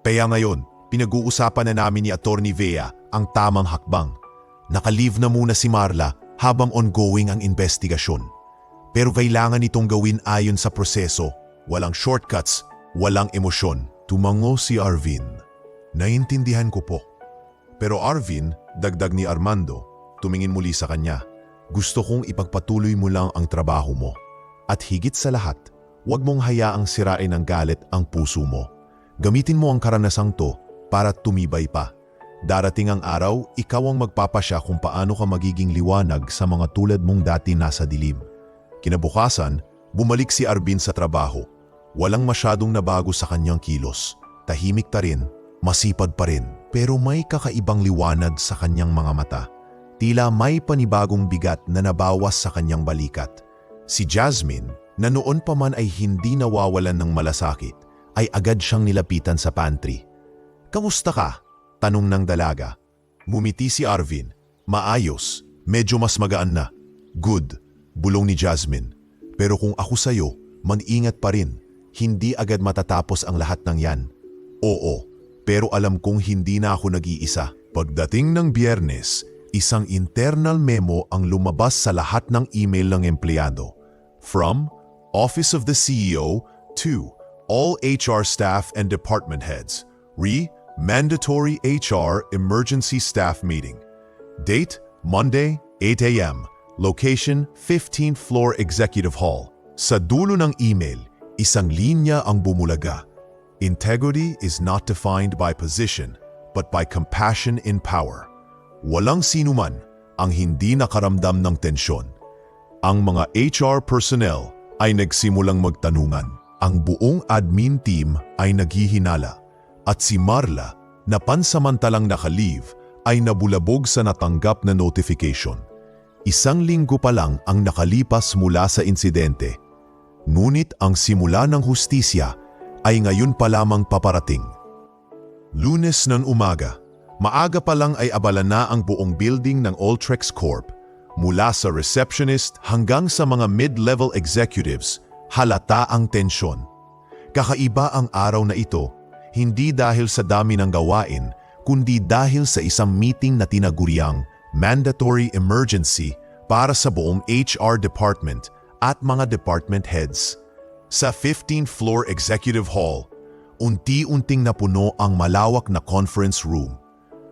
"Kaya ngayon, pinag-uusapan na namin ni Attorney Vea ang tamang hakbang. Naka-leave na muna si Marla habang ongoing ang investigasyon. Pero kailangan itong gawin ayon sa proseso, walang shortcuts, walang emosyon." Tumango si Arvin. "Naintindihan ko po. Pero Arvin," dagdag ni Armando, tumingin muli sa kanya. Gusto kong ipagpatuloy mo lang ang trabaho mo. At higit sa lahat, huwag mong hayaang sirain ng galit ang puso mo. Gamitin mo ang karanasang to para tumibay pa. Darating ang araw, ikaw ang magpapasya kung paano ka magiging liwanag sa mga tulad mong dati nasa dilim. Kinabukasan, bumalik si Arvin sa trabaho. Walang masyadong nabago sa kanyang kilos. Tahimik ta rin, masipag pa rin, pero may kakaibang liwanag sa kanyang mga mata. Tila may panibagong bigat na nabawas sa kanyang balikat. Si Jasmine, na noon pa man ay hindi nawawalan ng malasakit, ay agad siyang nilapitan sa pantry. "Kamusta ka?" tanong ng dalaga. Mumiti si Arvin. "Maayos, medyo mas magaan na." "Good," bulong ni Jasmine. "Pero kung ako sa'yo, mag-ingat pa rin. Hindi agad matatapos ang lahat ng yan." "Oo, pero alam kong hindi na ako nag-iisa." Pagdating ng Biyernes, isang internal memo ang lumabas sa lahat ng email ng empleyado. From Office of the CEO to all HR staff and department heads. Mandatory HR emergency staff meeting. Date, Monday, 8 a.m. Location, 15th floor Executive Hall. Sa dulo ng email, isang linya ang bumulaga. Integrity is not defined by position, but by compassion in power. Walang sinuman ang hindi nakaramdam ng tensyon. Ang mga HR personnel ay nagsimulang magtanungan. Ang buong admin team ay naghihinala. At si Marla, na pansamantalang naka-leave, ay nabulabog sa natanggap na notification. 1 linggo pa lang ang nakalipas mula sa insidente. Ngunit ang simula ng hustisya ay ngayon pa lamang paparating. Lunes ng umaga, maaga pa lang ay abala na ang buong building ng Alltrex Corp. Mula sa receptionist hanggang sa mga mid-level executives, halata ang tensyon. Kakaiba ang araw na ito, hindi dahil sa dami ng gawain, kundi dahil sa isang meeting na tinaguriang mandatory emergency para sa buong HR department at mga department heads. Sa 15th floor Executive Hall, unti-unting napuno ang malawak na conference room.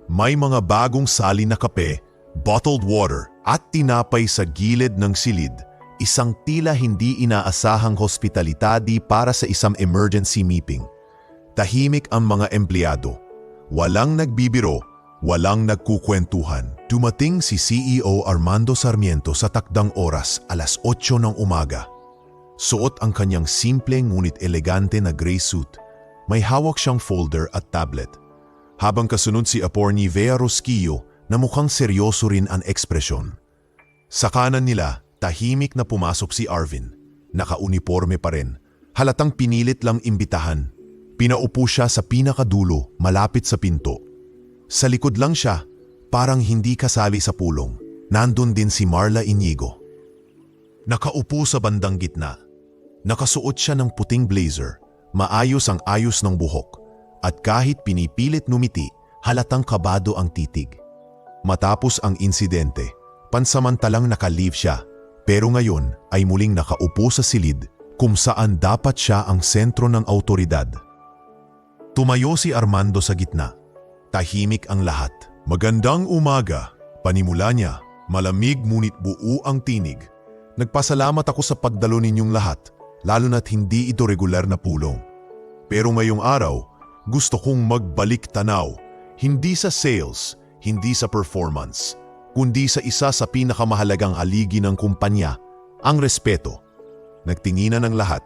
May mga bagong sali na kape, bottled water at tinapay sa gilid ng silid, isang tila hindi inaasahang hospitality para sa isang emergency meeting. Tahimik ang mga empleyado. Walang nagbibiro, walang nagkukwentuhan. Dumating si CEO Armando Sarmiento sa takdang oras, 8:00 ng umaga. Suot ang kanyang simple ngunit elegante na gray suit. May hawak siyang folder at tablet. Habang kasunod si Attorney Vea Rosquillo na mukhang seryoso rin ang ekspresyon. Sa kanan nila, tahimik na pumasok si Arvin. Naka-uniforme pa rin. Halatang pinilit lang imbitahan. Pinaupo siya sa pinakadulo, malapit sa pinto. Sa likod lang siya, parang hindi kasali sa pulong. Nandun din si Marla Inigo. Nakaupo sa bandang gitna. Nakasuot siya ng puting blazer, maayos ang ayos ng buhok, at kahit pinipilit numiti, halatang kabado ang titig. Matapos ang insidente, pansamantalang naka-leave siya, pero ngayon ay muling nakaupo sa silid kung saan dapat siya ang sentro ng autoridad. Tumayo si Armando sa gitna. Tahimik ang lahat. "Magandang umaga," panimula niya. Malamig ngunit buo ang tinig. "Nagpasalamat ako sa pagdalo ninyong lahat, lalo na't hindi ito regular na pulong. Pero ngayong araw, gusto kong magbalik tanaw, hindi sa sales, hindi sa performance, kundi sa isa sa pinakamahalagang haligi ng kumpanya, ang respeto." Nagtinginan ang lahat.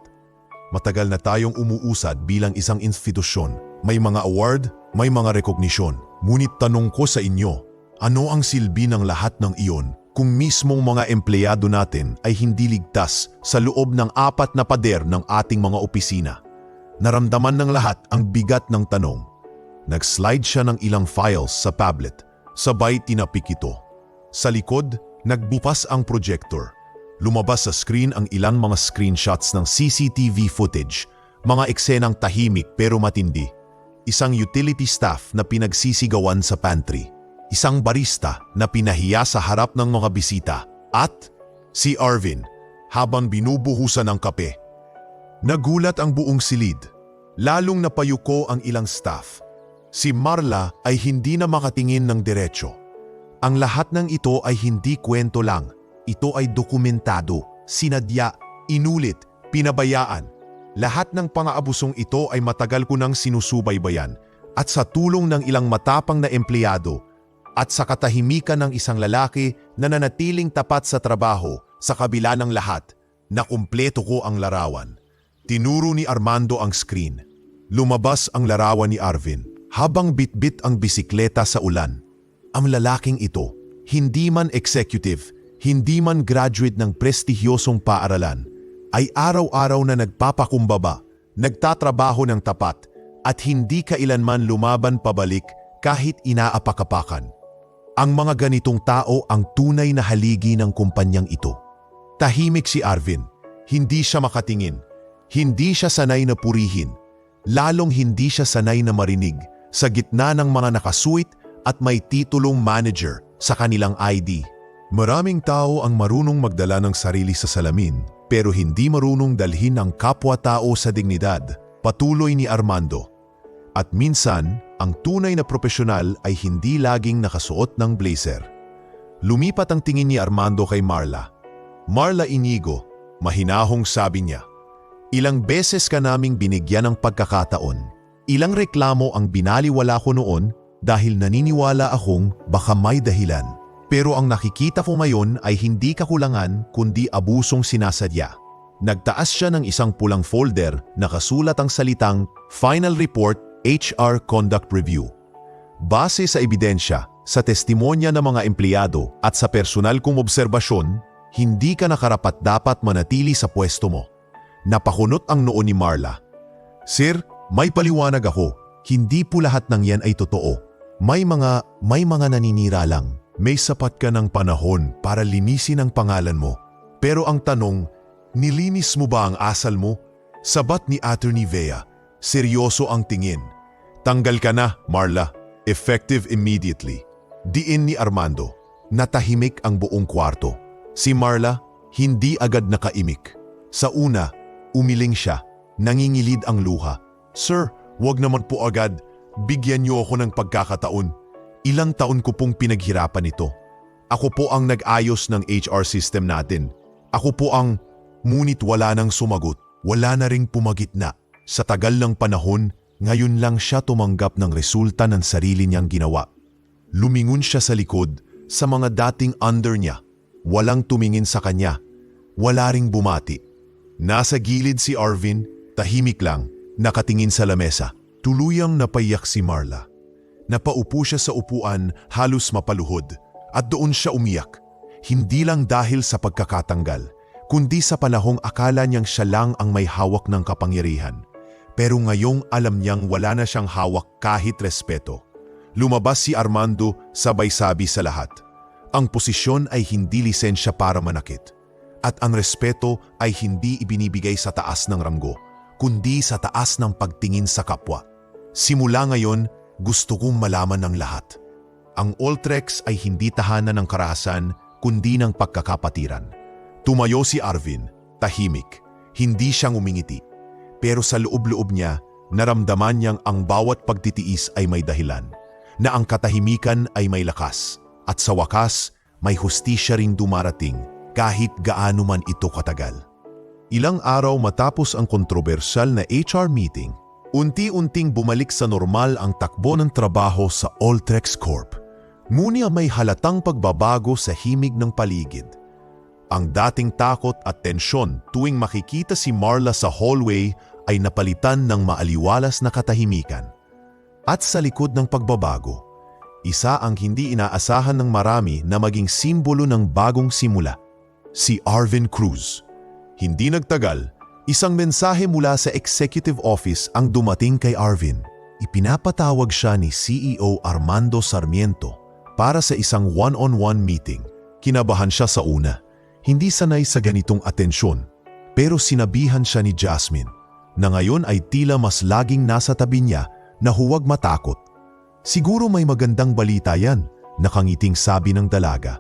Matagal na tayong umuusad bilang isang institusyon. May mga award, may mga rekognisyon. Ngunit tanong ko sa inyo, ano ang silbi ng lahat ng iyon kung mismong mga empleyado natin ay hindi ligtas sa loob ng 4 na pader ng ating mga opisina? Naramdaman ng lahat ang bigat ng tanong. Nag-slide siya ng ilang files sa tablet, sabay tinapik ito. Sa likod, nagbukas ang projector. Lumabas sa screen ang ilang mga screenshots ng CCTV footage, mga eksenang tahimik pero matindi. Isang utility staff na pinagsisigawan sa pantry, isang barista na pinahiya sa harap ng mga bisita, at si Arvin habang binubuhusan ng kape. Nagulat ang buong silid, lalong napayuko ang ilang staff. Si Marla ay hindi na makatingin ng diretso. Ang lahat ng ito ay hindi kwento lang. Ito ay dokumentado, sinadya, inulit, pinabayaan. Lahat ng pang-aabusong ito ay matagal ko nang sinusubaybayan at sa tulong ng ilang matapang na empleyado at sa katahimikan ng isang lalaki na nanatiling tapat sa trabaho sa kabila ng lahat, nakumpleto ko ang larawan. Tinuro ni Armando ang screen. Lumabas ang larawan ni Arvin habang bitbit ang bisikleta sa ulan. Ang lalaking ito, hindi man executive, hindi man graduate ng prestigyosong paaralan, ay araw-araw na nagpapakumbaba, nagtatrabaho ng tapat, at hindi kailanman lumaban pabalik kahit inaapak-apakan. Ang mga ganitong tao ang tunay na haligi ng kumpanyang ito. Tahimik si Arvin, hindi siya makatingin, hindi siya sanay na purihin, lalong hindi siya sanay na marinig sa gitna ng mga nakasuit at may titulong manager sa kanilang ID. Maraming tao ang marunong magdala ng sarili sa salamin pero hindi marunong dalhin ang kapwa-tao sa dignidad, patuloy ni Armando. At minsan, ang tunay na profesional ay hindi laging nakasuot ng blazer. Lumipat ang tingin ni Armando kay Marla. Marla Inigo, mahinahong sabi niya, "Ilang beses ka naming binigyan ng pagkakataon. Ilang reklamo ang binaliwala ko noon dahil naniniwala akong baka may dahilan. Pero ang nakikita ko ngayon ay hindi kakulangan kundi abusong sinasadya." Nagtaas siya ng isang pulang folder na kasulat ang salitang Final Report HR Conduct Review. Base sa ebidensya, sa testimonya ng mga empleyado at sa personal kong obserbasyon, hindi ka nakarapat-dapat manatili sa pwesto mo. Napakunot ang noo ni Marla. "Sir, may paliwanag ako. Hindi po lahat ng yan ay totoo. May mga naninira lang. May sapat ka ng panahon para linisin ang pangalan mo. Pero ang tanong, nilinis mo ba ang asal mo?" Sabat ni Attorney Vea. Seryoso ang tingin. "Tanggal ka na, Marla. Effective immediately." Diin ni Armando. Natahimik ang buong kwarto. Si Marla, hindi agad nakaimik. Sa una, umiling siya. Nangingilid ang luha. "Sir, wag naman po agad. Bigyan niyo ako ng pagkakataon. Ilang taon ko pong pinaghirapan ito. Ako po ang nag-ayos ng HR system natin. Ako po ang..." Ngunit wala nang sumagot. Wala na ring pumagitna. Sa tagal ng panahon, ngayon lang siya tumanggap ng resulta ng sarili niyang ginawa. Lumingon siya sa likod, sa mga dating under niya. Walang tumingin sa kanya. Wala ring bumati. Nasa gilid si Arvin, tahimik lang, nakatingin sa lamesa. Tuluyang napaiyak si Marla. Napaupo siya sa upuan, halos mapaluhod, at doon siya umiyak. Hindi lang dahil sa pagkakatanggal, kundi sa panahong akala niyang siya lang ang may hawak ng kapangyarihan. Pero ngayong alam niyang wala na siyang hawak kahit respeto. Lumabas si Armando, sabay sabi sa lahat. Ang posisyon ay hindi lisensya para manakit. At ang respeto ay hindi ibinibigay sa taas ng ranggo, kundi sa taas ng pagtingin sa kapwa. Simula ngayon, gusto kong malaman ng lahat. Ang Alltrex ay hindi tahanan ng karahasan, kundi ng pagkakapatiran. Tumayo si Arvin, tahimik. Hindi siyang umingiti. Pero sa loob-loob niya, naramdaman niyang ang bawat pagtitiis ay may dahilan. Na ang katahimikan ay may lakas. At sa wakas, may hustisya ring dumarating kahit gaano man ito katagal. Ilang araw matapos ang kontrobersyal na HR meeting, unti-unting bumalik sa normal ang takbo ng trabaho sa Alltrex Corp. Ngunit may halatang pagbabago sa himig ng paligid. Ang dating takot at tensyon tuwing makikita si Marla sa hallway ay napalitan ng maaliwalas na katahimikan. At sa likod ng pagbabago, isa ang hindi inaasahan ng marami na maging simbolo ng bagong simula, si Arvin Cruz. Hindi nagtagal, isang mensahe mula sa executive office ang dumating kay Arvin. Ipinapatawag siya ni CEO Armando Sarmiento para sa isang one-on-one meeting. Kinabahan siya sa una, hindi sanay sa ganitong atensyon, pero sinabihan siya ni Jasmine na ngayon ay tila mas laging nasa tabi niya na huwag matakot. Siguro may magandang balita yan, nakangiting sabi ng dalaga.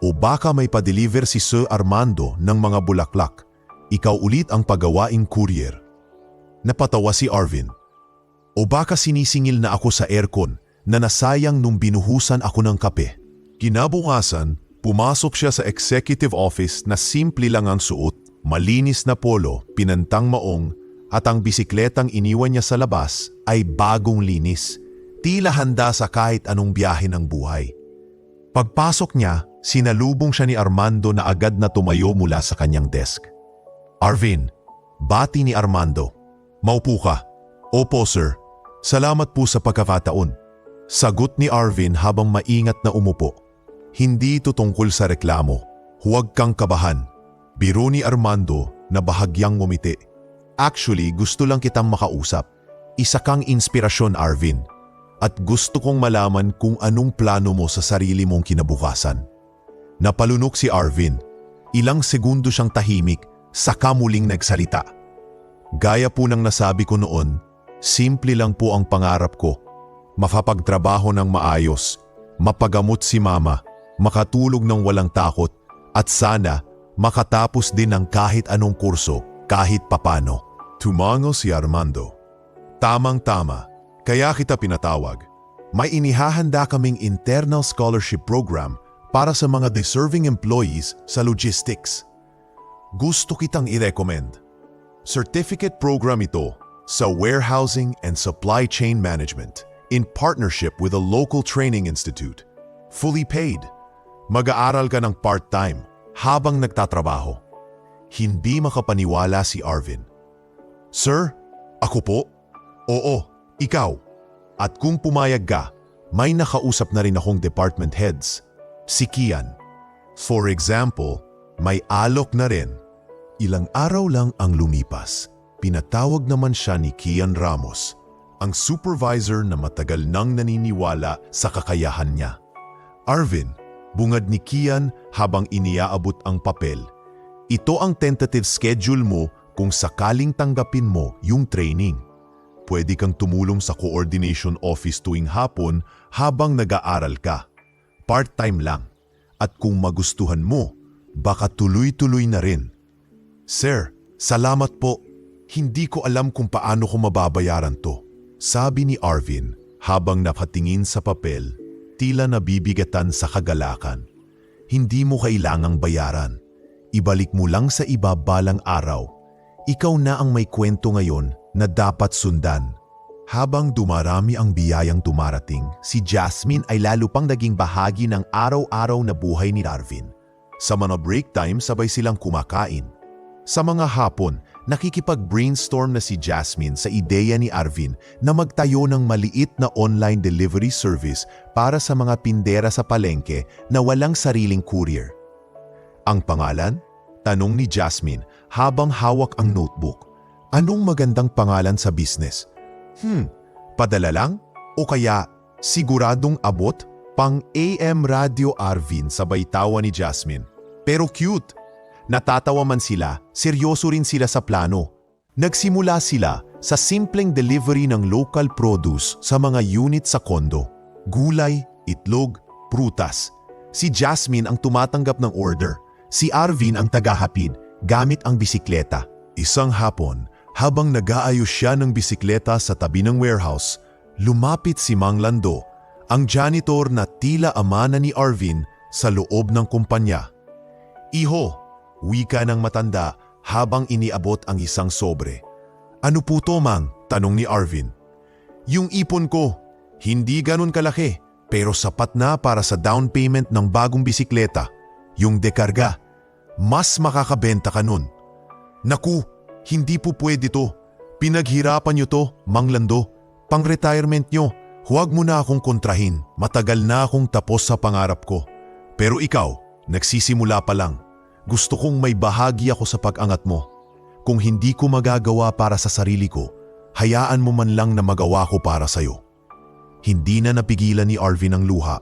O baka may pa-deliver si Sir Armando ng mga bulaklak. Ikaw ulit ang pagawaing courier. Napatawa si Arvin. O baka sinisingil na ako sa aircon na nasayang nung binuhusan ako ng kape. Kinabukasan, pumasok siya sa executive office na simple lang ang suot, malinis na polo, pinantang maong, at ang bisikletang iniwan niya sa labas ay bagong linis. Tila handa sa kahit anong biyahe ng buhay. Pagpasok niya, sinalubong siya ni Armando na agad na tumayo mula sa kanyang desk. Arvin, bati ni Armando. Maupo ka. Opo sir, salamat po sa pagkakataon. Sagot ni Arvin habang maingat na umupo. Hindi ito tungkol sa reklamo. Huwag kang kabahan. Biro ni Armando na bahagyang ngumiti. Actually, gusto lang kitang makausap. Isa kang inspirasyon, Arvin. At gusto kong malaman kung anong plano mo sa sarili mong kinabukasan. Napalunok si Arvin. Ilang segundo siyang tahimik, saka muling nagsalita. Gaya po ng nasabi ko noon, simple lang po ang pangarap ko. Makapagtrabaho ng maayos, mapagamot si mama, makatulog ng walang takot, at sana makatapos din ng kahit anong kurso, kahit papano. Tumango si Armando. Tamang-tama, kaya kita pinatawag. May inihahanda kaming internal scholarship program para sa mga deserving employees sa logistics. Gusto kitang i-recommend. Certificate program ito sa warehousing and supply chain management in partnership with a local training institute. Fully paid. Mag-aaral ka ng part-time habang nagtatrabaho. Hindi makapaniwala si Arvin. Sir, ako po? Oo, ikaw. At kung pumayag ka, may nakausap na rin akong department heads. Si Kian. For example, may alok na rin. Ilang araw lang ang lumipas. Pinatawag naman siya ni Kian Ramos, ang supervisor na matagal nang naniniwala sa kakayahan niya. Arvin, bungad ni Kian habang iniaabot ang papel. Ito ang tentative schedule mo kung sakaling tanggapin mo yung training. Pwede kang tumulong sa coordination office tuwing hapon habang nag-aaral ka. Part-time lang. At kung magustuhan mo, baka tuloy-tuloy na rin. Sir, salamat po. Hindi ko alam kung paano ko mababayaran to. Sabi ni Arvin habang nakatingin sa papel, tila nabibigatan sa kagalakan. Hindi mo kailangang bayaran. Ibalik mo lang sa iba balang araw. Ikaw na ang may kwento ngayon na dapat sundan. Habang dumarami ang biyayang tumarating, si Jasmine ay lalo pang naging bahagi ng araw-araw na buhay ni Arvin. Sa mga break time, sabay silang kumakain. Sa mga hapon, nakikipag-brainstorm na si Jasmine sa ideya ni Arvin na magtayo ng maliit na online delivery service para sa mga tindera sa palengke na walang sariling courier. Ang pangalan? Tanong ni Jasmine habang hawak ang notebook. Anong magandang pangalan sa business? Padala lang? O kaya siguradong abot? Pang AM Radio Arvin, sabay tawa ni Jasmine. Pero cute. Natatawa man sila, seryoso rin sila sa plano. Nagsimula sila sa simpleng delivery ng local produce sa mga unit sa kondo. Gulay, itlog, prutas. Si Jasmine ang tumatanggap ng order. Si Arvin ang tagahatid gamit ang bisikleta. Isang hapon, habang nag-aayos siya ng bisikleta sa tabi ng warehouse, lumapit si Mang Lando, ang janitor na tila ama na ni Arvin sa loob ng kumpanya. Iho, wika ng matanda habang iniabot ang isang sobre. Ano po to, Mang? Tanong ni Arvin. Yung ipon ko, hindi ganun kalaki, pero sapat na para sa down payment ng bagong bisikleta. Yung dekarga, mas makakabenta ka nun. Naku, hindi po pwede to. Pinaghirapan nyo to, Mang Lando. Pang-retirement nyo, huwag mo na akong kontrahin. Matagal na akong tapos sa pangarap ko. Pero ikaw, nagsisimula pa lang. Gusto kong may bahagi ako sa pag-angat mo. Kung hindi ko magagawa para sa sarili ko, hayaan mo man lang na magawa ko para sa'yo. Hindi na napigilan ni Arvin ang luha.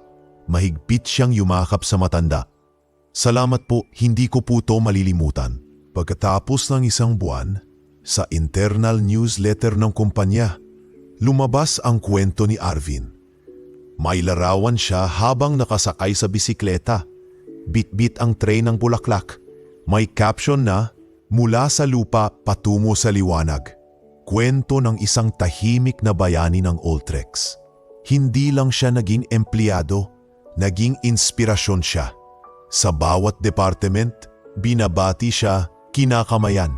Mahigpit siyang yumakap sa matanda. Salamat po, hindi ko po to malilimutan. Pagkatapos ng isang buwan, sa internal newsletter ng kumpanya, lumabas ang kwento ni Arvin. May larawan siya habang nakasakay sa bisikleta. Bit-bit ang tray ng bulaklak. May caption na, mula sa lupa patungo sa liwanag. Kwento ng isang tahimik na bayani ng Ultrex. Hindi lang siya naging empleyado, naging inspirasyon siya. Sa bawat department, binabati siya, kinakamayan.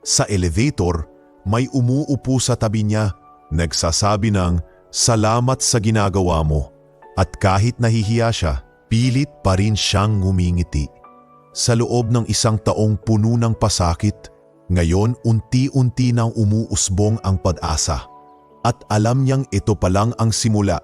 Sa elevator, may umuupo sa tabi niya, nagsasabi ng salamat sa ginagawa mo. At kahit nahihiya siya, pilit pa rin siyang ngumingiti. Sa loob ng isang taong puno ng pasakit, ngayon unti-unti nang umuusbong ang pag-asa. At alam niyang ito pa lang ang simula.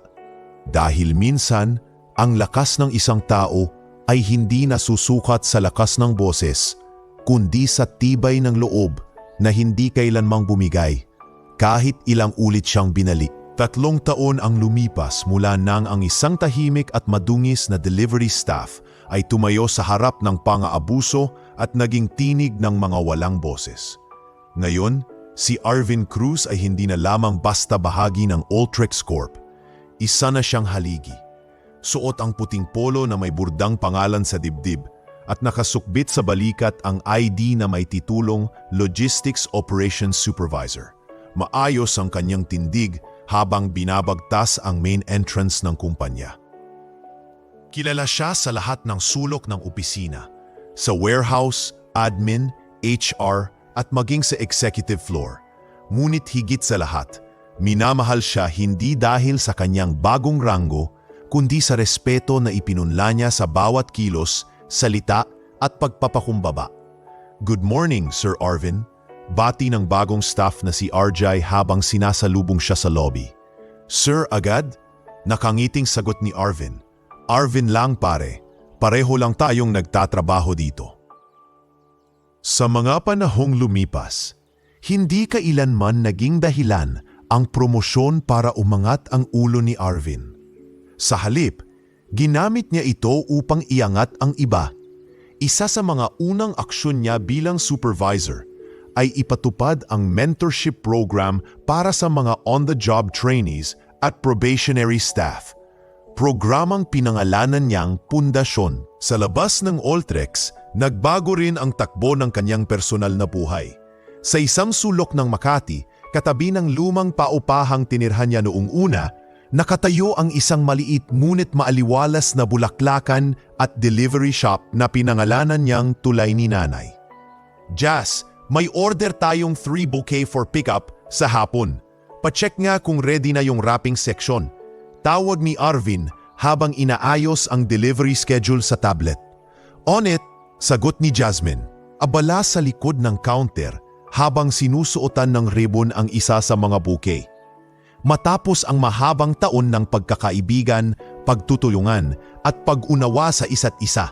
Dahil minsan, ang lakas ng isang tao ay hindi nasusukat sa lakas ng boses, kundi sa tibay ng loob na hindi kailanmang bumigay, kahit ilang ulit siyang binalik. 3 taon ang lumipas mula nang ang isang tahimik at madungis na delivery staff ay tumayo sa harap ng pang-aabuso at naging tinig ng mga walang boses. Ngayon, si Arvin Cruz ay hindi na lamang basta bahagi ng Ultrex Corp. Isa na siyang haligi. Suot ang puting polo na may burdang pangalan sa dibdib at nakasukbit sa balikat ang ID na may titulong Logistics Operations Supervisor. Maayos ang kanyang tindig habang binabagtas ang main entrance ng kumpanya. Kilala siya sa lahat ng sulok ng opisina, sa warehouse, admin, HR at maging sa executive floor. Ngunit higit sa lahat, minamahal siya hindi dahil sa kanyang bagong ranggo, kundi sa respeto na ipinunla niya sa bawat kilos, salita at pagpapakumbaba. Good morning, Sir Arvin. Bati ng bagong staff na si RJ habang sinasalubong siya sa lobby. Sir agad? Nakangiting sagot ni Arvin. Arvin lang pare, pareho lang tayong nagtatrabaho dito. Sa mga panahong lumipas, hindi kailanman naging dahilan ang promosyon para umangat ang ulo ni Arvin. Sa halip, ginamit niya ito upang iangat ang iba. Isa sa mga unang aksyon niya bilang supervisor ay ipatupad ang mentorship program para sa mga on-the-job trainees at probationary staff. Programang pinangalanan niyang Pundasyon. Sa labas ng Ultrex, nagbago rin ang takbo ng kanyang personal na buhay. Sa isang sulok ng Makati, katabi ng lumang paupahang tinirhan niya noong una, nakatayo ang isang maliit ngunit maaliwalas na bulaklakan at delivery shop na pinangalanan niyang Tulay ni Nanay. Jazz, may order tayong 3 bouquet for pickup sa hapon. Pacheck nga kung ready na yung wrapping section. Tawag ni Arvin habang inaayos ang delivery schedule sa tablet. On it, sagot ni Jasmine. Abala sa likod ng counter habang sinusuotan ng ribbon ang isa sa mga bouquet. Matapos ang mahabang taon ng pagkakaibigan, pagtutulungan at pag-unawa sa isa't isa,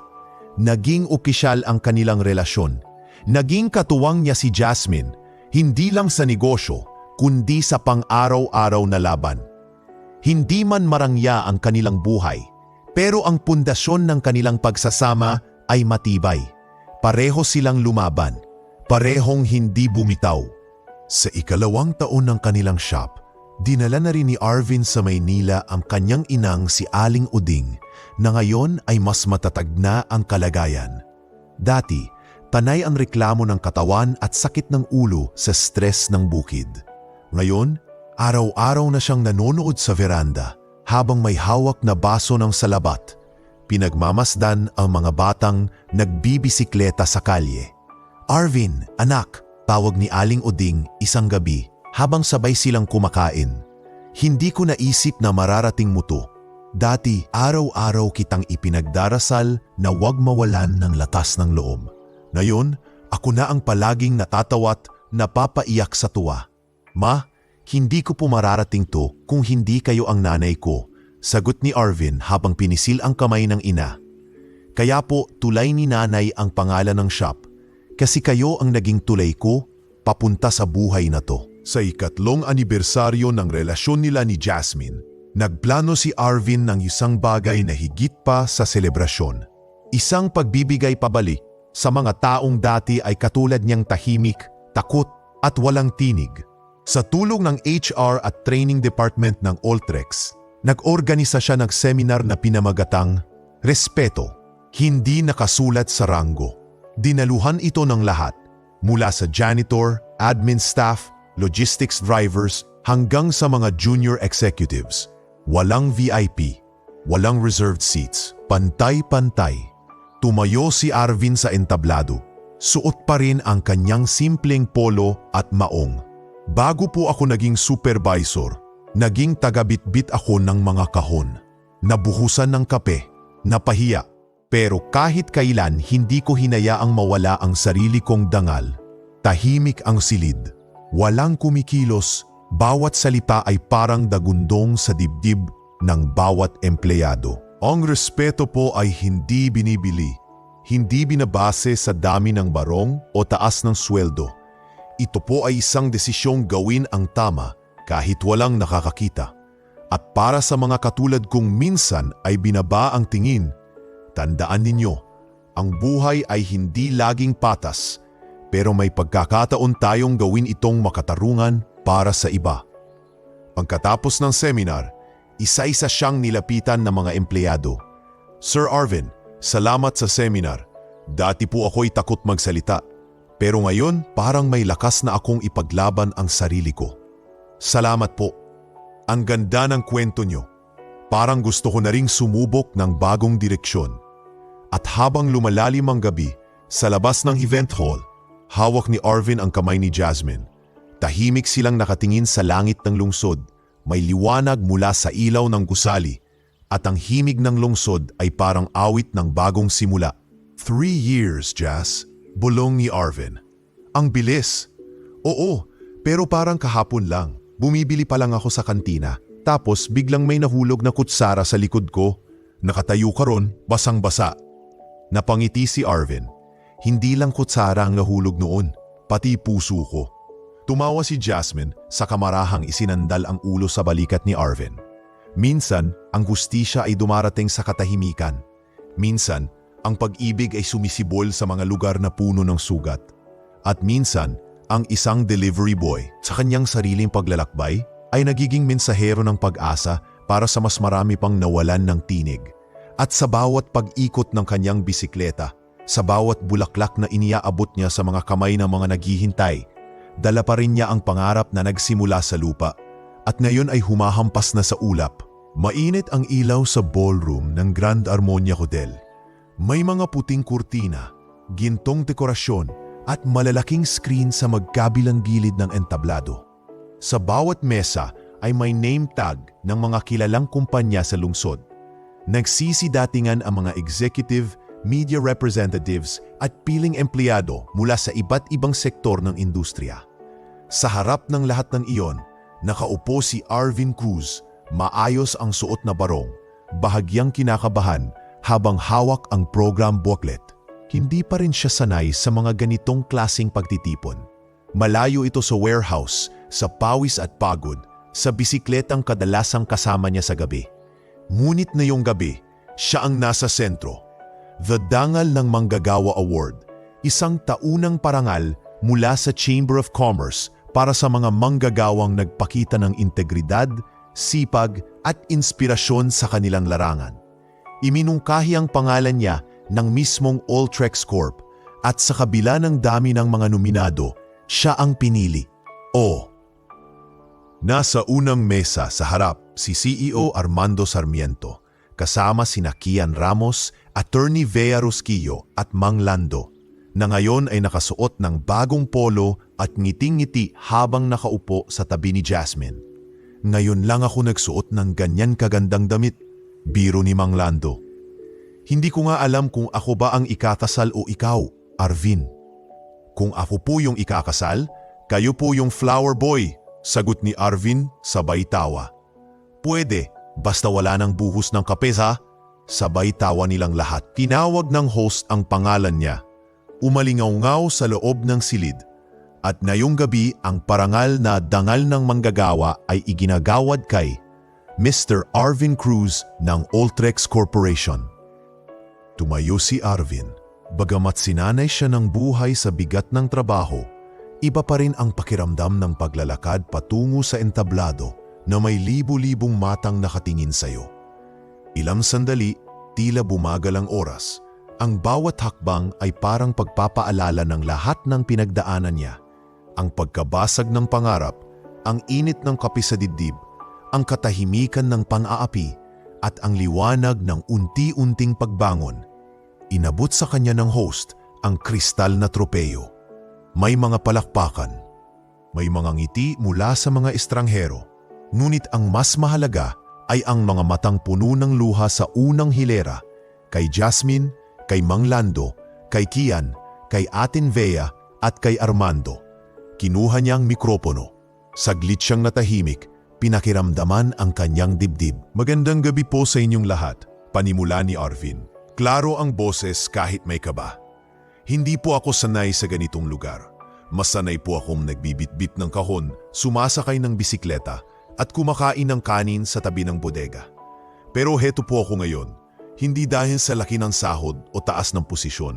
naging opisyal ang kanilang relasyon. Naging katuwang niya si Jasmine, hindi lang sa negosyo, kundi sa pang-araw-araw na laban. Hindi man marangya ang kanilang buhay, pero ang pundasyon ng kanilang pagsasama ay matibay. Pareho silang lumaban, parehong hindi bumitaw. Sa 2nd taon ng kanilang shop, dinala na rin ni Arvin sa Maynila ang kanyang inang si Aling Uding na ngayon ay mas matatag na ang kalagayan. Dati, panay ang reklamo ng katawan at sakit ng ulo sa stress ng bukid. Ngayon, araw-araw na siyang nanonood sa veranda habang may hawak na baso ng salabat. Pinagmamasdan ang mga batang nagbibisikleta sa kalye. Arvin, anak, tawag ni Aling Uding isang gabi habang sabay silang kumakain. Hindi ko naisip na mararating mo to. Dati, araw-araw kitang ipinagdarasal na huwag mawalan ng lakas ng loob. Ngayon, ako na ang palaging natatawat, napapaiyak sa tuwa. Ma, hindi ko po mararating to kung hindi kayo ang nanay ko, sagot ni Arvin habang pinisil ang kamay ng ina. Kaya po Tulay ni Nanay ang pangalan ng shop, kasi kayo ang naging tulay ko papunta sa buhay na to. Sa 3rd anibersaryo ng relasyon nila ni Jasmine, nagplano si Arvin ng isang bagay na higit pa sa selebrasyon. Isang pagbibigay pabalik sa mga taong dati ay katulad niyang tahimik, takot at walang tinig. Sa tulong ng HR at Training Department ng Ultrex, nag-organisa siya ng seminar na pinamagatang Respeto, hindi nakasulat sa ranggo. Dinaluhan ito ng lahat, mula sa janitor, admin staff, logistics drivers, hanggang sa mga junior executives. Walang VIP. Walang reserved seats, pantay-pantay. Tumayo si Arvin sa entablado. Suot pa rin ang kanyang simpleng polo at maong. Bago po ako naging supervisor, naging tagabitbit ako ng mga kahon. Nabuhusan ng kape, napahiya. Pero kahit kailan hindi ko hinayaang mawala ang sarili kong dangal. Tahimik ang silid. Walang kumikilos, bawat salita ay parang dagundong sa dibdib ng bawat empleyado. Ang respeto po ay hindi binibili, hindi binabase sa dami ng barong o taas ng sweldo. Ito po ay isang desisyong gawin ang tama kahit walang nakakakita. At para sa mga katulad kong minsan ay binaba ang tingin, tandaan ninyo, ang buhay ay hindi laging patas, pero may pagkakataon tayong gawin itong makatarungan para sa iba. Pagkatapos ng seminar, isa-isa siyang nilapitan ng mga empleyado. Sir Arvin, salamat sa seminar. Dati po ako'y takot magsalita, pero ngayon parang may lakas na akong ipaglaban ang sarili ko. Salamat po. Ang ganda ng kwento nyo. Parang gusto ko na ring sumubok ng bagong direksyon. At habang lumalalim ang gabi, sa labas ng event hall, hawak ni Arvin ang kamay ni Jasmine. Tahimik silang nakatingin sa langit ng lungsod. May liwanag mula sa ilaw ng gusali. At ang himig ng lungsod ay parang awit ng bagong simula. 3 years, Jas. Bulong ni Arvin. Ang bilis. Oo, pero parang kahapon lang. Bumibili pa lang ako sa kantina. Tapos biglang may nahulog na kutsara sa likod ko. Nakatayo ka ron, basang-basa. Napangiti si Arvin. Hindi lang kutsara ang nahulog noon, pati puso ko. Tumawa si Jasmine sa kamarahang isinandal ang ulo sa balikat ni Arvin. Minsan, ang hustisya ay dumarating sa katahimikan. Minsan, ang pag-ibig ay sumisibol sa mga lugar na puno ng sugat. At minsan, ang isang delivery boy sa kanyang sariling paglalakbay ay nagiging mensahero ng pag-asa para sa mas marami pang nawalan ng tinig. At sa bawat pag-ikot ng kanyang bisikleta, sa bawat bulaklak na iniaabot niya sa mga kamay ng mga naghihintay, dala pa rin niya ang pangarap na nagsimula sa lupa at ngayon ay humahampas na sa ulap. Mainit ang ilaw sa ballroom ng Grand Harmonia Hotel. May mga puting kurtina, gintong dekorasyon at malalaking screen sa magkabilang gilid ng entablado. Sa bawat mesa ay may name tag ng mga kilalang kumpanya sa lungsod. Nagsisidatingan ang mga executive, media representatives at piling empleyado mula sa iba't ibang sektor ng industriya. Sa harap ng lahat ng iyon, nakaupo si Arvin Cruz, maayos ang suot na barong, bahagyang kinakabahan habang hawak ang program booklet. Hindi pa rin siya sanay sa mga ganitong klaseng pagtitipon. Malayo ito sa warehouse, sa pawis at pagod, sa bisikletang kadalasang kasama niya sa gabi. Ngunit ngayong gabi, siya ang nasa sentro. The Dangal ng Manggagawa Award, isang taunang parangal mula sa Chamber of Commerce para sa mga manggagawang nagpakita ng integridad, sipag at inspirasyon sa kanilang larangan. Iminungkahi ang pangalan niya ng mismong Alltrex Corp at sa kabila ng dami ng mga nominado, siya ang pinili. Nasa unang mesa sa harap si CEO Armando Sarmiento, kasama sina Kian Ramos, Attorney Vea Rosquillo at Mang Lando, na ngayon ay nakasuot ng bagong polo at ngiting-ngiti habang nakaupo sa tabi ni Jasmine. Ngayon lang ako nagsuot ng ganyan kagandang damit, biro ni Mang Lando. Hindi ko nga alam kung ako ba ang ikakasal o ikaw, Arvin. Kung ako po yung ikakasal, kayo po yung flower boy, sagot ni Arvin sabay tawa. Pwede, basta wala nang buhos ng kape ha? Sabay tawa nilang lahat. Tinawag ng host ang pangalan niya. Umalingaw-ngaw sa loob ng silid. At ngayong gabi ang parangal na dangal ng manggagawa ay iginagawad kay Mr. Arvin Cruz ng Alltrex Corporation. Tumayo si Arvin. Bagamat sinanay siya ng buhay sa bigat ng trabaho, iba pa rin ang pakiramdam ng paglalakad patungo sa entablado na may libu-libong matang nakatingin sa'yo. Ilang sandali, tila bumagal ang oras. Ang bawat hakbang ay parang pagpapaalala ng lahat ng pinagdaanan niya. Ang pagkabasag ng pangarap, ang init ng kape sa dibdib, ang katahimikan ng pan-aapi, at ang liwanag ng unti-unting pagbangon, inabot sa kanya ng host ang kristal na tropeyo. May mga palakpakan, may mga ngiti mula sa mga estranghero, ngunit ang mas mahalaga ay ang mga matang puno ng luha sa unang hilera, kay Jasmine, kay Mang Lando, kay Kian, kay Atin Vea at kay Armando. Kinuha niya ang mikropono. Saglit siyang natahimik, pinakiramdaman ang kanyang dibdib. Magandang gabi po sa inyong lahat, panimula ni Arvin. Klaro ang boses kahit may kaba. Hindi po ako sanay sa ganitong lugar. Mas sanay po akong nagbibitbit ng kahon, sumasakay ng bisikleta at kumakain ng kanin sa tabi ng bodega. Pero heto po ako ngayon, hindi dahil sa laki ng sahod o taas ng posisyon,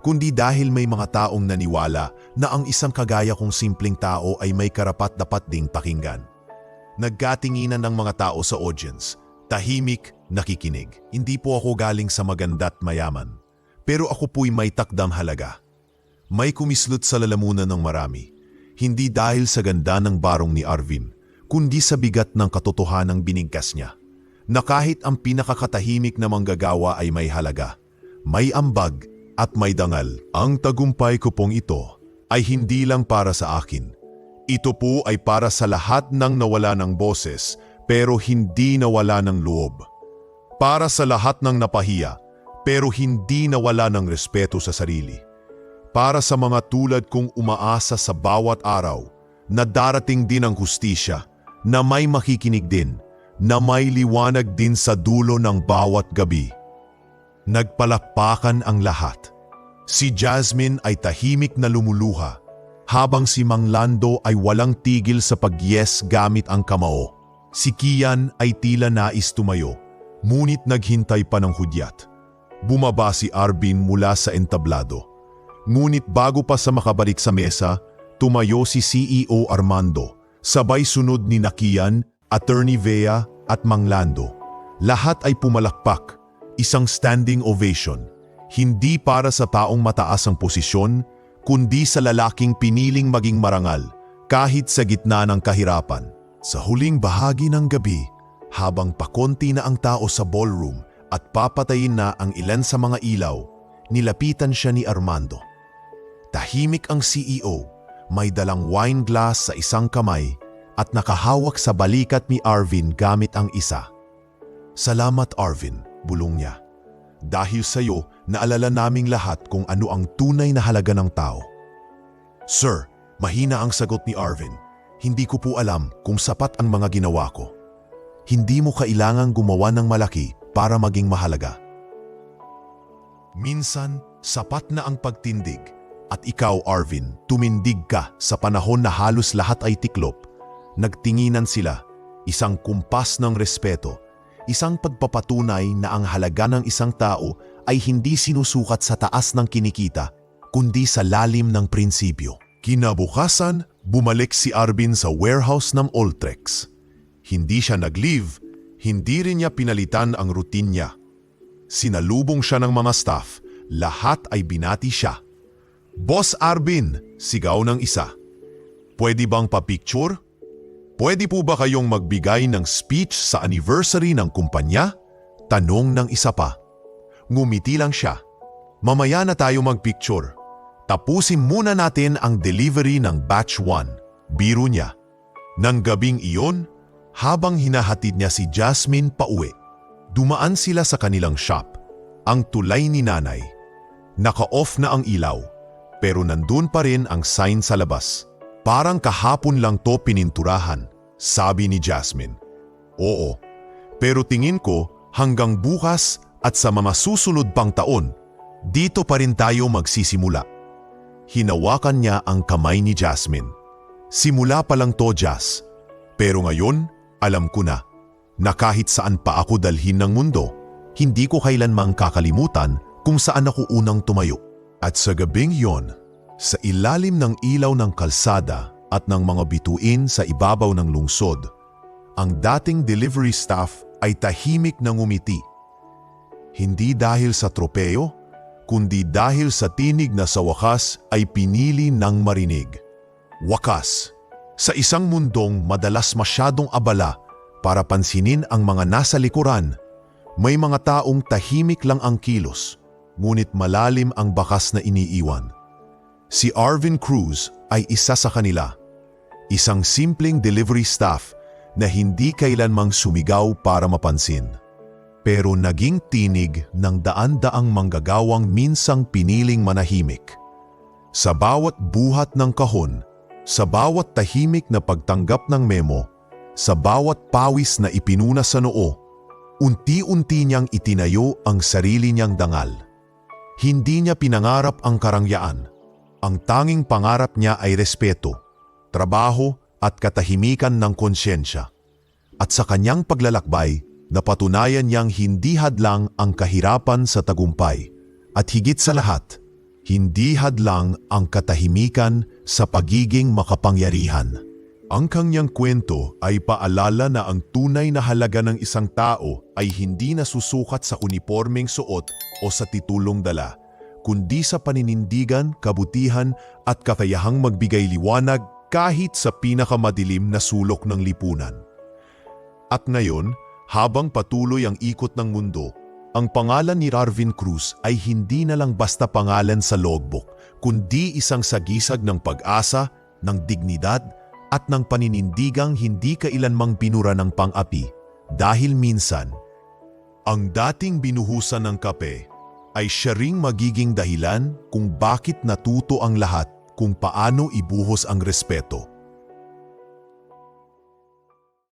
kundi dahil may mga taong naniwala na ang isang kagaya kong simpleng tao ay may karapat-dapat ding pakinggan. Nagkatinginan ng mga tao sa audience, tahimik, nakikinig. Hindi po ako galing sa maganda't mayaman, pero ako po'y may takdang halaga. May kumislot sa lalamunan ng marami, hindi dahil sa ganda ng barong ni Arvin, kundi sa bigat ng katotohanang binigkas niya, na kahit ang pinakakatahimik na manggagawa ay may halaga, may ambag, at may dangal. Ang tagumpay ko pong ito ay hindi lang para sa akin. Ito po ay para sa lahat ng nawala ng boses pero hindi nawala ng loob. Para sa lahat ng napahiya pero hindi nawala ng respeto sa sarili. Para sa mga tulad kong umaasa sa bawat araw na darating din ang hustisya, na may makikinig din, na may liwanag din sa dulo ng bawat gabi. Nagpalakpakan ang lahat. Si Jasmine ay tahimik na lumuluha, habang si Mang Lando ay walang tigil sa pag-yes gamit ang kamao. Si Kian ay tila nais tumayo, ngunit naghintay pa ng hudyat. Bumaba si Arvin mula sa entablado. Ngunit bago pa sa makabalik sa mesa, tumayo si CEO Armando, sabay sunod ni Kian, Attorney Vea at Mang Lando. Lahat ay pumalakpak, isang standing ovation. Hindi para sa taong mataas ang posisyon, kundi sa lalaking piniling maging marangal kahit sa gitna ng kahirapan. Sa huling bahagi ng gabi, habang pakonti na ang tao sa ballroom at papatayin na ang ilan sa mga ilaw, nilapitan siya ni Armando. Tahimik ang CEO, may dalang wine glass sa isang kamay at nakahawak sa balikat ni Arvin gamit ang isa. "Salamat Arvin," bulong niya. "Dahil sa iyo, naalala naming lahat kung ano ang tunay na halaga ng tao." "Sir," mahina ang sagot ni Arvin, "hindi ko po alam kung sapat ang mga ginawa ko." "Hindi mo kailangang gumawa ng malaki para maging mahalaga. Minsan, sapat na ang pagtindig. At ikaw, Arvin, tumindig ka sa panahon na halos lahat ay tiklop." Nagtinginan sila, isang kumpas ng respeto, isang pagpapatunay na ang halaga ng isang tao ay hindi sinusukat sa taas ng kinikita, kundi sa lalim ng prinsipyo. Kinabukasan, bumalik si Arvin sa warehouse ng Ultrex. Hindi siya nag-leave, hindi rin niya pinalitan ang routine niya. Sinalubong siya ng mga staff, lahat ay binati siya. "Boss Arvin," sigaw ng isa. "Pwede bang pa-picture? Pwede po ba kayong magbigay ng speech sa anniversary ng kumpanya?" Tanong ng isa pa. Ngumiti lang siya. "Mamaya na tayo mag-picture. Tapusin muna natin ang delivery ng batch 1. Biro niya. Nang gabing iyon, habang hinahatid niya si Jasmine pauwi, dumaan sila sa kanilang shop, ang tulay ni nanay. Naka-off na ang ilaw, pero nandun pa rin ang sign sa labas. "Parang kahapon lang to pininturahan," sabi ni Jasmine. "Oo, pero tingin ko hanggang bukas at sa mga susunod pang taon, dito pa rin tayo magsisimula." Hinawakan niya ang kamay ni Jasmine. "Simula pa lang to, Jas. Pero ngayon, alam ko na kahit saan pa ako dalhin ng mundo, hindi ko kailanmang kakalimutan kung saan ako unang tumayo." At sa gabing yon, sa ilalim ng ilaw ng kalsada at ng mga bituin sa ibabaw ng lungsod, ang dating delivery staff ay tahimik na ngumiti. Hindi dahil sa tropeyo, kundi dahil sa tinig na sa wakas ay pinili ng marinig. Wakas, sa isang mundong madalas masyadong abala para pansinin ang mga nasa likuran, May mga taong tahimik lang ang kilos, ngunit malalim ang bakas na iniiwan. Si Arvin Cruz ay isa sa kanila. Isang simpleng delivery staff na hindi kailanmang sumigaw para mapansin. Pero naging tinig ng daan-daang manggagawang minsang piniling manahimik. Sa bawat buhat ng kahon, sa bawat tahimik na pagtanggap ng memo, sa bawat pawis na ipinuna sa noo, unti-unti niyang itinayo ang sarili niyang dangal. Hindi niya pinangarap ang karangyaan. Ang tanging pangarap niya ay respeto, trabaho at katahimikan ng konsyensya. At sa kanyang paglalakbay, napatunayan niyang hindi hadlang ang kahirapan sa tagumpay. At higit sa lahat, hindi hadlang ang katahimikan sa pagiging makapangyarihan. Ang kanyang kwento ay paalala na ang tunay na halaga ng isang tao ay hindi nasusukat sa unipormeng suot o sa titulong dala, kundi sa paninindigan, kabutihan at kakayahang magbigay liwanag kahit sa pinakamadilim na sulok ng lipunan. At ngayon, habang patuloy ang ikot ng mundo, ang pangalan ni Arvin Cruz ay hindi na lang basta pangalan sa logbook, kundi isang sagisag ng pag-asa, ng dignidad, at ng paninindigang hindi kailanmang binura ng pang-api. Dahil minsan, ang dating binuhusan ng kape ay siya ring magiging dahilan kung bakit natuto ang lahat kung paano ibuhos ang respeto.